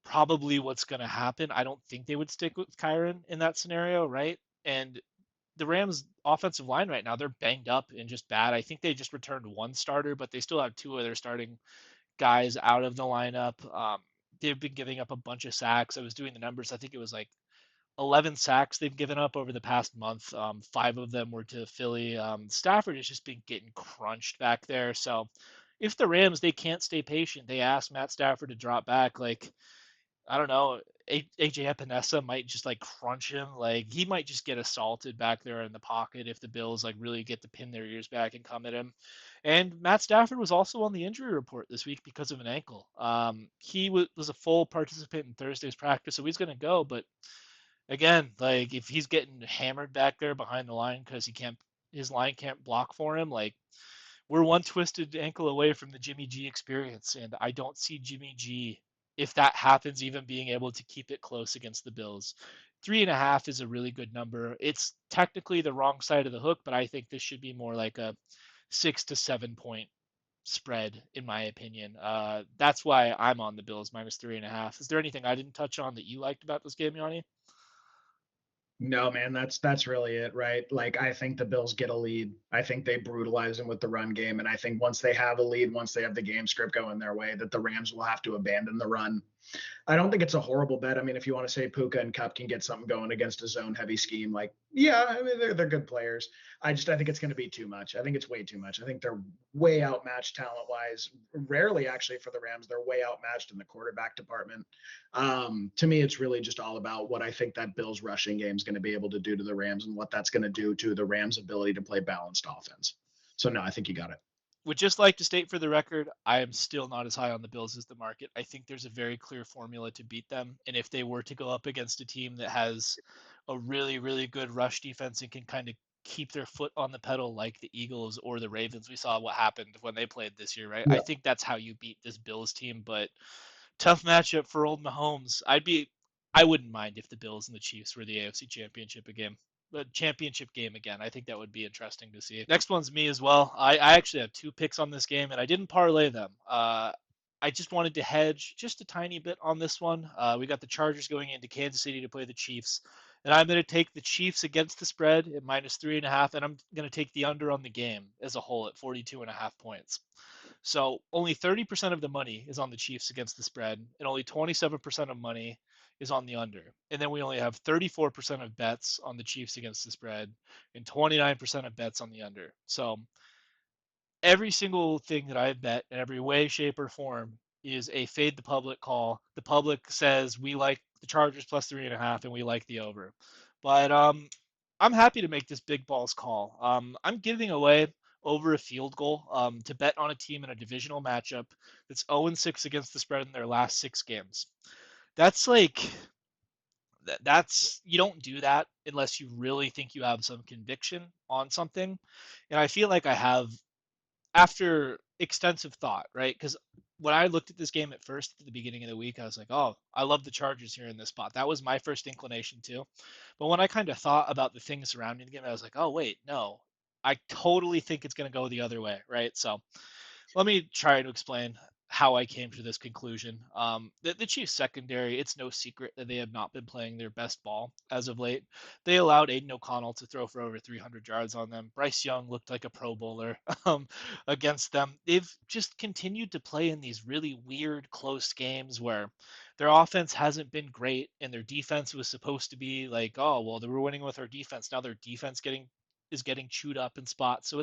probably what's going to happen. I don't think they would stick with Kyron in that scenario, right? And the Rams' offensive line right now, they're banged up and just bad. I think they just returned one starter, but they still have two of their starting guys out of the lineup. They've been giving up a bunch of sacks. I was doing the numbers. I think it was like 11 sacks they've given up over the past month. Five of them were to Philly. Stafford has just been getting crunched back there. So if the Rams they can't stay patient, they ask Matt Stafford to drop back. Like I don't know, AJ Epinesa might just like crunch him. Like he might just get assaulted back there in the pocket if the Bills like really get to pin their ears back and come at him. And Matt Stafford was also on the injury report this week because of an ankle. He was a full participant in Thursday's practice, so he's going to go. But again, like if he's getting hammered back there behind the line because his line can't block for him, like we're one twisted ankle away from the Jimmy G experience, and I don't see Jimmy G, if that happens, even being able to keep it close against the Bills. 3.5 is a really good number. It's technically the wrong side of the hook, but I think this should be more like a 6 to 7 point spread, in my opinion. That's why I'm on the Bills -3.5. Is there anything I didn't touch on that you liked about this game, Yanni? No, man, that's really it, right? Like I think the Bills get a lead. I think they brutalize them with the run game, and I think once they have a lead, once they have the game script going their way, that the Rams will have to abandon the run. I don't think it's a horrible bet. I mean, if you want to say Puka and Cup can get something going against a zone heavy scheme, like yeah, I mean they're good players. I think it's going to be too much. I think it's way too much. I think they're way outmatched talent wise. Rarely actually for the Rams, they're way outmatched in the quarterback department. To me, it's really just all about what I think that Bills rushing game is going to be able to do to the Rams and what that's going to do to the Rams' ability to play balanced offense. So no, I think you got it. Would just like to state for the record, I am still not as high on the Bills as the market. I think there's a very clear formula to beat them. And if they were to go up against a team that has a really, really good rush defense and can kind of keep their foot on the pedal like the Eagles or the Ravens, we saw what happened when they played this year, right? I Yeah. think that's how you beat this Bills team. But tough matchup for old Mahomes. I wouldn't mind if the Bills and the Chiefs were the AFC Championship again. The championship game again. I think that would be interesting to see. Next one's me as well. I actually have two picks on this game, and I didn't parlay them. I just wanted to hedge just a tiny bit on this one. We got the Chargers going into Kansas City to play the Chiefs, and I'm going to take the Chiefs against the spread at -3.5, and I'm going to take the under on the game as a whole at 42.5 points. So only 30% of the money is on the Chiefs against the spread, and only 27% of money is on the under. And then we only have 34% of bets on the Chiefs against the spread and 29% of bets on the under. So every single thing that I bet in every way, shape, or form is a fade the public call. The public says we like the Chargers +3.5 and we like the over. But I'm happy to make this big balls call. I'm giving away over a field goal to bet on a team in a divisional matchup that's 0-6 against the spread in their last 6 games. That's like that's you don't do that unless you really think you have some conviction on something. And I feel like I have after extensive thought, right? Because when I looked at this game at first at the beginning of the week, I was like, oh, I love the Chargers here in this spot. That was my first inclination too. But when I kind of thought about the things surrounding the game, I was like, oh, wait, no. I totally think it's going to go the other way, right? So let me try to explain how I came to this conclusion. The Chiefs secondary, it's no secret that they have not been playing their best ball as of late. They allowed Aiden O'Connell to throw for over 300 yards on them. Bryce Young looked like a Pro Bowler against them. They've just continued to play in these really weird, close games where their offense hasn't been great and their defense was supposed to be like, oh, well, they were winning with our defense. Now their defense is getting chewed up in spots. So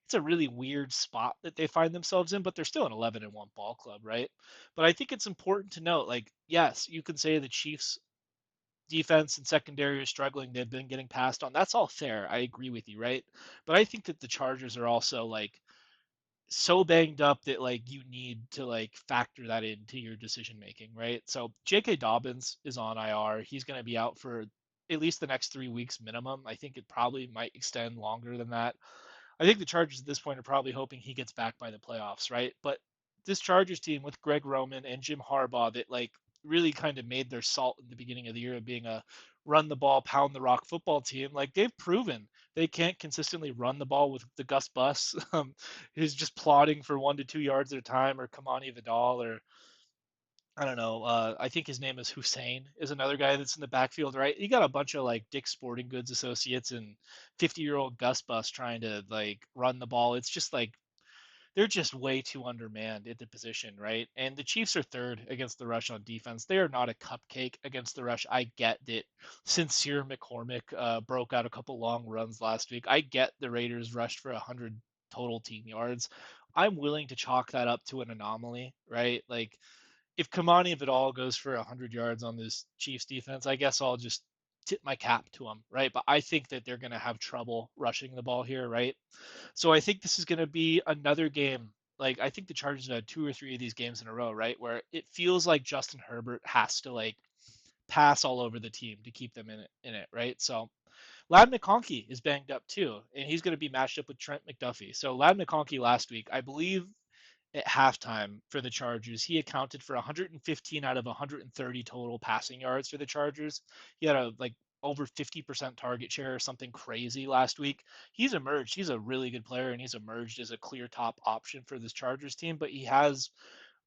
it's a really weird spot that they find themselves in, but they're still an 11-1 ball club, right? But I think it's important to note, like, yes, you can say the Chiefs defense and secondary are struggling. They've been getting passed on. That's all fair. I agree with you, right? But I think that the Chargers are also like so banged up that like you need to like factor that into your decision making, right? So J.K. Dobbins is on IR. He's going to be out for at least the next 3 weeks minimum. I think it probably might extend longer than that. I think the Chargers at this point are probably hoping he gets back by the playoffs, right? But this Chargers team with Greg Roman and Jim Harbaugh that like really kind of made their salt in the beginning of the year of being a run the ball, pound the rock football team, like they've proven they can't consistently run the ball with the Gus Bus, who's just plodding for 1 to 2 yards at a time, or Kamani Vidal, or I don't know. I think his name is Hussein, is another guy that's in the backfield, right? You got a bunch of like Dick's Sporting Goods associates and 50-year-old Gus Bus trying to like run the ball. It's just like they're just way too undermanned at the position, right? And the Chiefs are third against the rush on defense. They are not a cupcake against the rush. I get that Sincere McCormick broke out a couple long runs last week. I get the Raiders rushed for 100 total team yards. I'm willing to chalk that up to an anomaly, right? Like if Kamani Vidal goes for 100 yards on this Chiefs defense, I guess I'll just tip my cap to him, right? But I think that they're going to have trouble rushing the ball here, right? So I think this is going to be another game. Like I think the Chargers have had 2 or 3 of these games in a row, right, where it feels like Justin Herbert has to like pass all over the team to keep them in it, right? So Lad McConkey is banged up too, and he's going to be matched up with Trent McDuffie. So Lad McConkey last week, I believe at halftime for the Chargers, he accounted for 115 out of 130 total passing yards for the Chargers. He had a like over 50% target share or something crazy last week. He's emerged. He's a really good player and he's emerged as a clear top option for this Chargers team, but he has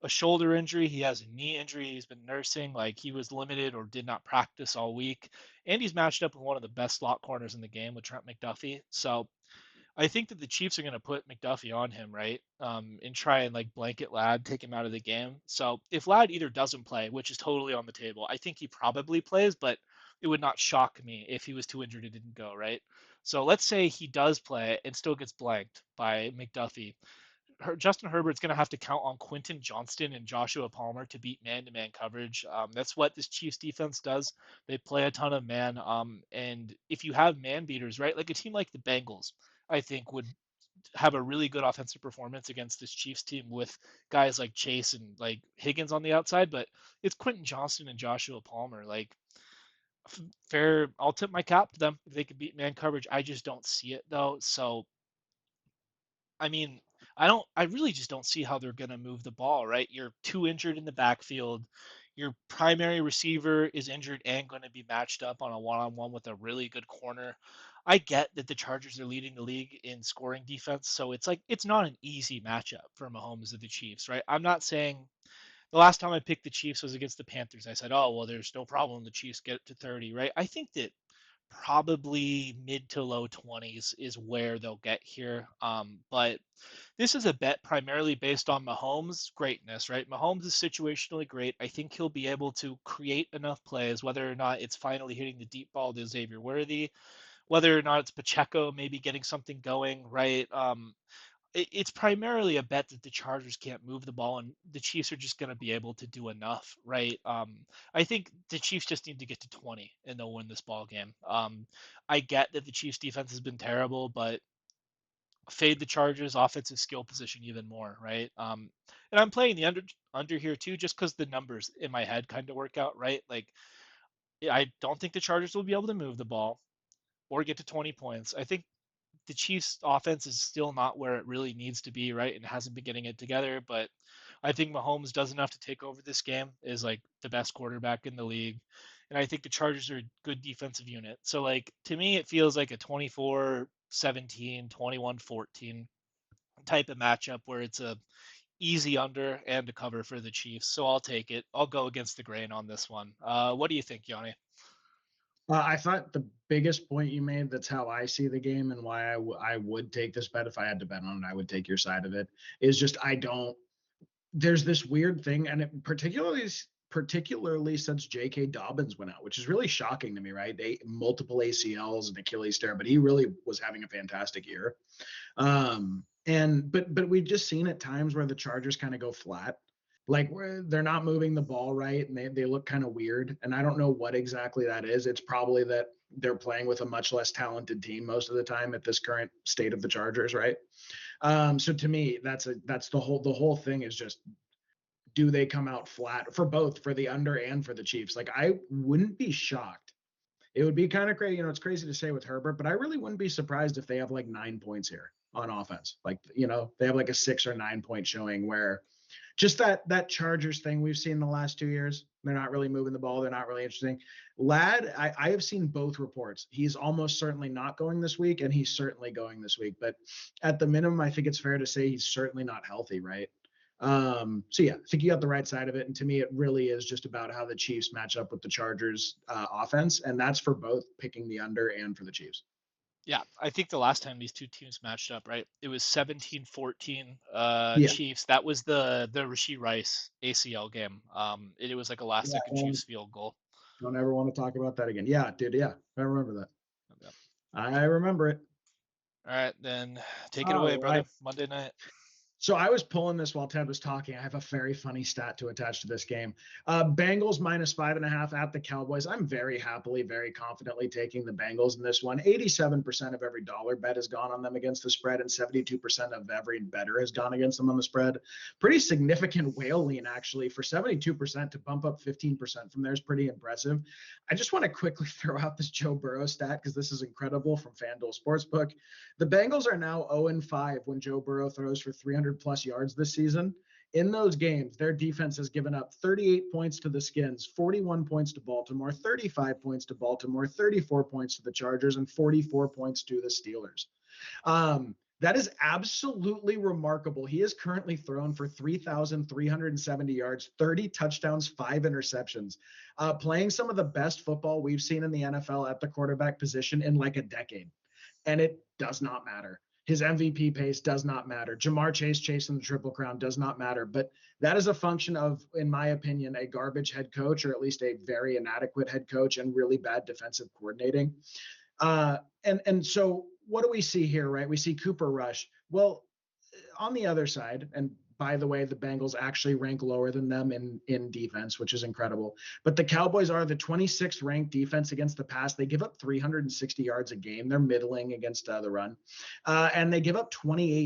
a shoulder injury, he has a knee injury, he's been nursing, like he was limited or did not practice all week. And he's matched up with one of the best slot corners in the game with Trent McDuffie. So I think that the Chiefs are going to put McDuffie on him, right? And try and like blanket Ladd, take him out of the game. So if Ladd either doesn't play, which is totally on the table, I think he probably plays, but it would not shock me if he was too injured and didn't go, right? So let's say he does play and still gets blanked by McDuffie. Justin Herbert's going to have to count on Quentin Johnston and Joshua Palmer to beat man-to-man coverage. That's what this Chiefs defense does. They play a ton of man. And if you have man beaters, right, like a team like the Bengals, I think would have a really good offensive performance against this Chiefs team with guys like Chase and like Higgins on the outside. But it's Quentin Johnston and Joshua Palmer. Like fair, I'll tip my cap to them if they could beat man coverage. I just don't see it though. So I mean, I really just don't see how they're going to move the ball, right? You're too injured in the backfield. Your primary receiver is injured and going to be matched up on a one-on-one with a really good corner. I get that the Chargers are leading the league in scoring defense, so it's like it's not an easy matchup for Mahomes of the Chiefs, right? I'm not saying the last time I picked the Chiefs was against the Panthers. I said, "Oh, well, there's no problem. The Chiefs get to 30," right? I think that probably mid to low 20s is where they'll get here. But this is a bet primarily based on Mahomes' greatness, right? Mahomes is situationally great. I think he'll be able to create enough plays, whether or not it's finally hitting the deep ball to Xavier Worthy, whether or not it's Pacheco maybe getting something going, right? It's primarily a bet that the Chargers can't move the ball and the Chiefs are just going to be able to do enough, right? I think the Chiefs just need to get to 20 and they'll win this ball game. I get that the Chiefs defense has been terrible, but fade the Chargers offensive skill position even more, right? And I'm playing the under here too, just because the numbers in my head kind of work out, right? Like I don't think the Chargers will be able to move the ball or get to 20 points. I think the Chiefs offense is still not where it really needs to be, right? And hasn't been getting it together. But I think Mahomes does enough to take over this game, is like the best quarterback in the league. And I think the Chargers are a good defensive unit. So like to me, it feels like a 24-17, 21-14 type of matchup where it's a easy under and a cover for the Chiefs. So I'll take it. I'll go against the grain on this one. What do you think, Yanni? I thought the biggest point you made, that's how I see the game and why I would take this bet. If I had to bet on it, I would take your side of it, is just I don't, there's this weird thing, and it particularly particularly since J.K. Dobbins went out, which is really shocking to me, right? Multiple ACLs and Achilles tear, but he really was having a fantastic year. But we've just seen at times where the Chargers kind of go flat. Like where they're not moving the ball right and they look kind of weird. And I don't know what exactly that is. It's probably that they're playing with a much less talented team most of the time at this current state of the Chargers, right? So to me, that's the whole thing is just, do they come out flat for both, for the under and for the Chiefs? Like I wouldn't be shocked. It would be kind of crazy. It's crazy to say with Herbert, but I really wouldn't be surprised if they have like 9 points here on offense. Like, they have like a 6 or 9 point showing where just that Chargers thing we've seen the last 2 years. They're not really moving the ball. They're not really interesting. Ladd, I have seen both reports. He's almost certainly not going this week, and he's certainly going this week. But at the minimum, I think it's fair to say he's certainly not healthy, right? So yeah, I think you got the right side of it. And to me, it really is just about how the Chiefs match up with the Chargers offense. And that's for both picking the under and for the Chiefs. Yeah, I think the last time these two teams matched up, right? It was 17-14 Yeah. Chiefs. That was the Rashee Rice ACL game. It was like a last Yeah. second Chiefs field goal. Don't ever want to talk about that again. Yeah, dude. Yeah. I remember that. Yep. I remember it. All right, then take it All away, brother. right. Monday night. So I was pulling this while Ted was talking. I have a very funny stat to attach to this game. Bengals -5.5 at the Cowboys. I'm very happily, very confidently taking the Bengals in this one. 87% of every dollar bet has gone on them against the spread, and 72% of every bettor has gone against them on the spread. Pretty significant whale lean, actually. For 72% to bump up 15% from there is pretty impressive. I just want to quickly throw out this Joe Burrow stat because this is incredible from FanDuel Sportsbook. The Bengals are now 0-5 when Joe Burrow throws for 300 plus yards this season. In those games, their defense has given up 38 points to the Skins, 41 points to Baltimore, 35 points to Baltimore, 34 points to the Chargers, and 44 points to the Steelers. That is absolutely remarkable. He is currently thrown for 3,370 yards, 30 touchdowns, 5 interceptions, playing some of the best football we've seen in the NFL at the quarterback position in like a decade. And it does not matter. His MVP pace does not matter. Jamar Chase chasing the Triple Crown does not matter. But that is a function of, in my opinion, a garbage head coach, or at least a very inadequate head coach, and really bad defensive coordinating. And so what do we see here, right? We see Cooper Rush. Well, on the other side, and by the way, the Bengals actually rank lower than them in defense, which is incredible. But the Cowboys are the 26th ranked defense against the pass. They give up 360 yards a game. They're middling against the run. And they give up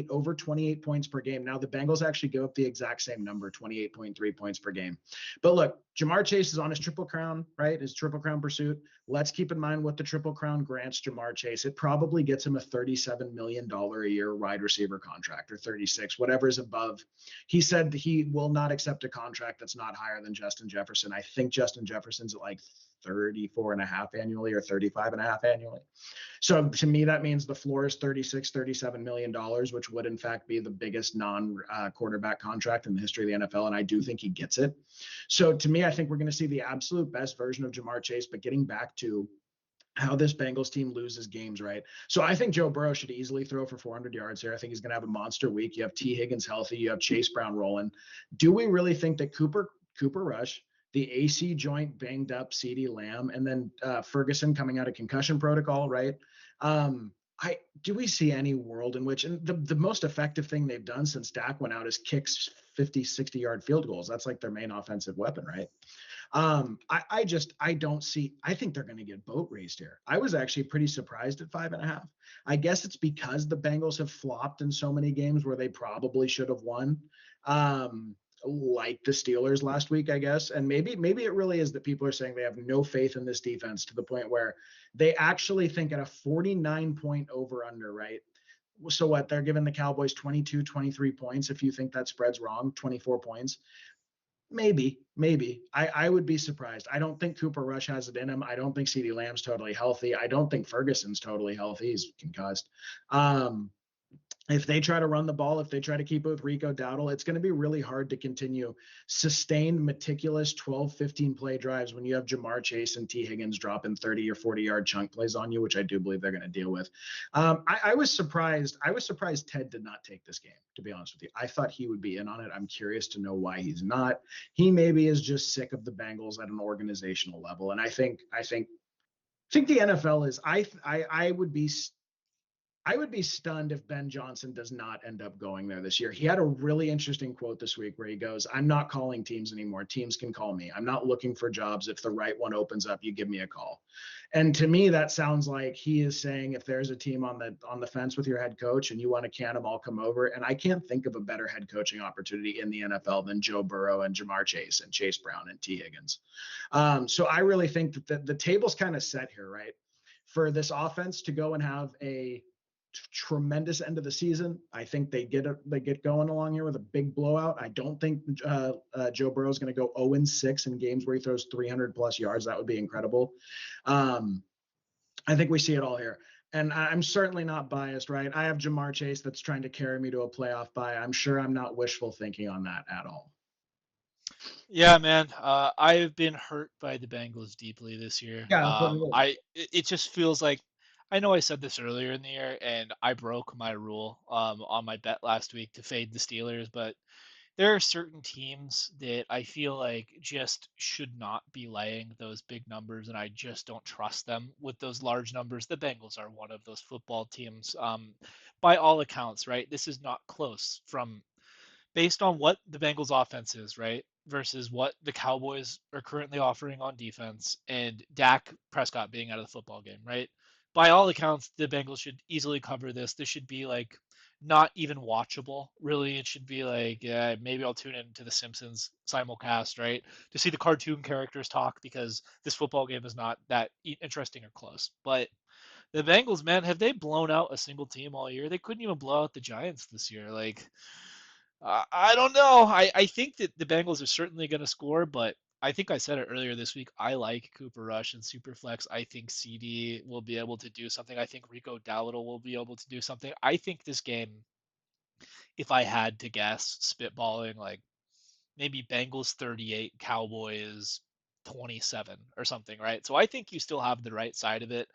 over 28 points per game. Now, the Bengals actually give up the exact same number, 28.3 points per game. But look, Jamar Chase is on his Triple Crown, right? His Triple Crown pursuit. Let's keep in mind what the Triple Crown grants Jamar Chase. It probably gets him a $37 million a year wide receiver contract, or 36, whatever is above. He said he will not accept a contract that's not higher than Justin Jefferson. I think Justin Jefferson's at like 34 and a half annually, or 35 and a half annually. So to me, that means the floor is $37 million, which would in fact be the biggest non-quarterback contract in the history of the NFL. And I do think he gets it. So to me, I think we're going to see the absolute best version of Jamar Chase. But getting back to how this Bengals team loses games, right? So I think Joe Burrow should easily throw for 400 yards here. I think he's going to have a monster week. You have T. Higgins healthy. You have Chase Brown rolling. Do we really think that Cooper Rush, the AC joint banged up CeeDee Lamb, and then Ferguson coming out of concussion protocol, right? Do we see any world in which, and the most effective thing they've done since Dak went out is kicks 50, 60-yard field goals. That's like their main offensive weapon, right? I don't see, I think they're going to get boat raced here. I was actually pretty surprised at 5.5. I guess it's because the Bengals have flopped in so many games where they probably should have won. Like the Steelers last week, I guess. And maybe it really is that people are saying they have no faith in this defense, to the point where they actually think at a 49-point over under, right? So what, they're giving the Cowboys 22, 23 points. If you think that spread's wrong, 24 points. Maybe. I would be surprised. I don't think Cooper Rush has it in him. I don't think CeeDee Lamb's totally healthy. I don't think Ferguson's totally healthy. He's concussed. If they try to run the ball, if they try to keep it with Rico Dowdle, it's going to be really hard to continue sustained, meticulous 12, 15 play drives when you have Jamar Chase and T. Higgins dropping 30 or 40-yard chunk plays on you, which I do believe they're going to deal with. I was surprised. I was surprised Ted did not take this game, to be honest with you. I thought he would be in on it. I'm curious to know why he's not. He maybe is just sick of the Bengals at an organizational level. And I think the NFL is, I would be stunned if Ben Johnson does not end up going there this year. He had a really interesting quote this week where he goes, "I'm not calling teams anymore. Teams can call me. I'm not looking for jobs. If the right one opens up, you give me a call." And to me, that sounds like he is saying, if there's a team on the fence with your head coach and you want to can them, I'll come over. And I can't think of a better head coaching opportunity in the NFL than Joe Burrow and Jamar Chase and Chase Brown and T. Higgins. So I really think that the table's kind of set here, right? For this offense to go and have a tremendous end of the season. I think they get going along here with a big blowout. I don't think Joe Burrow is going to go 0-6 in games where he throws 300 plus yards. That would be incredible. I think we see it all here. And I'm certainly not biased, right? I have Jamar Chase that's trying to carry me to a playoff bye. I'm sure I'm not wishful thinking on that at all. Yeah, man. I have been hurt by the Bengals deeply this year. Yeah, that's what it is. It just feels like, I know I said this earlier in the year, and I broke my rule on my bet last week to fade the Steelers, but there are certain teams that I feel like just should not be laying those big numbers, and I just don't trust them with those large numbers. The Bengals are one of those football teams. By all accounts, right? This is not close from based on what the Bengals offense is, right? Versus what the Cowboys are currently offering on defense and Dak Prescott being out of the football game, right? By all accounts, the Bengals should easily cover this. This should be like not even watchable. Really, it should be like, yeah, maybe I'll tune into the Simpsons simulcast, right? To see the cartoon characters talk because this football game is not that interesting or close. But the Bengals, man, have they blown out a single team all year? They couldn't even blow out the Giants this year. Like, I don't know. I think that the Bengals are certainly going to score, but I think I said it earlier this week. I like Cooper Rush and Superflex. I think CD will be able to do something. I think Rico Dowdle will be able to do something. I think this game, if I had to guess, spitballing, like maybe Bengals 38, Cowboys 27 or something, right? So I think you still have the right side of it.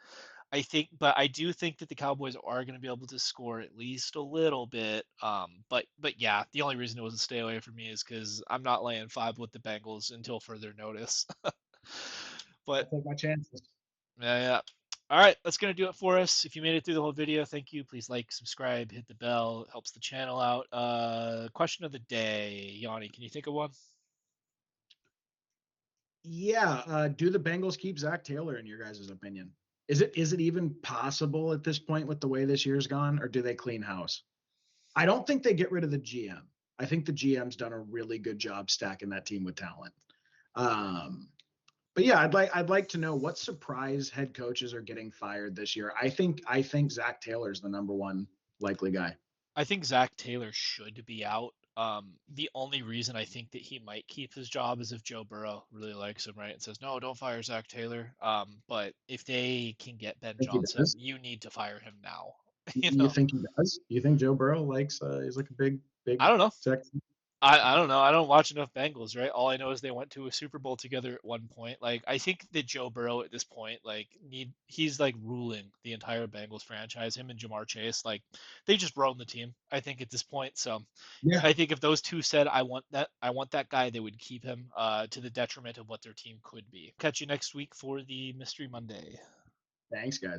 But I do think that the Cowboys are going to be able to score at least a little bit. But yeah, the only reason it was a stay away from me is because I'm not laying 5 with the Bengals until further notice. I But take my chances. yeah, yeah. All right, that's gonna do it for us. If you made it through the whole video, thank you. Please like, subscribe, hit the bell. It helps the channel out. Question of the day, Yanni, can you think of one? Yeah. Do the Bengals keep Zach Taylor in your guys' opinion? Is it even possible at this point with the way this year's gone, or do they clean house? I don't think they get rid of the GM. I think the GM's done a really good job stacking that team with talent. Um, but yeah, I'd like to know what surprise head coaches are getting fired this year. I think Zach Taylor's the number one likely guy. I think Zach Taylor should be out. The only reason I think that he might keep his job is if Joe Burrow really likes him, right, and says, no, don't fire Zach Taylor. But if they can get Ben I think he Johnson, does. you need to fire him now. You You know, think he does? You think Joe Burrow likes? He's like a big I don't know. Zach. I don't know. I don't watch enough Bengals, right? All I know is they went to a Super Bowl together at one point. Like I think that Joe Burrow at this point, like he's like ruling the entire Bengals franchise. Him and Jamar Chase, like they just run the team. I think at this point. So Yeah. I think if those two said I want that guy, they would keep him to the detriment of what their team could be. Catch you next week for the Mystery Monday. Thanks, guys.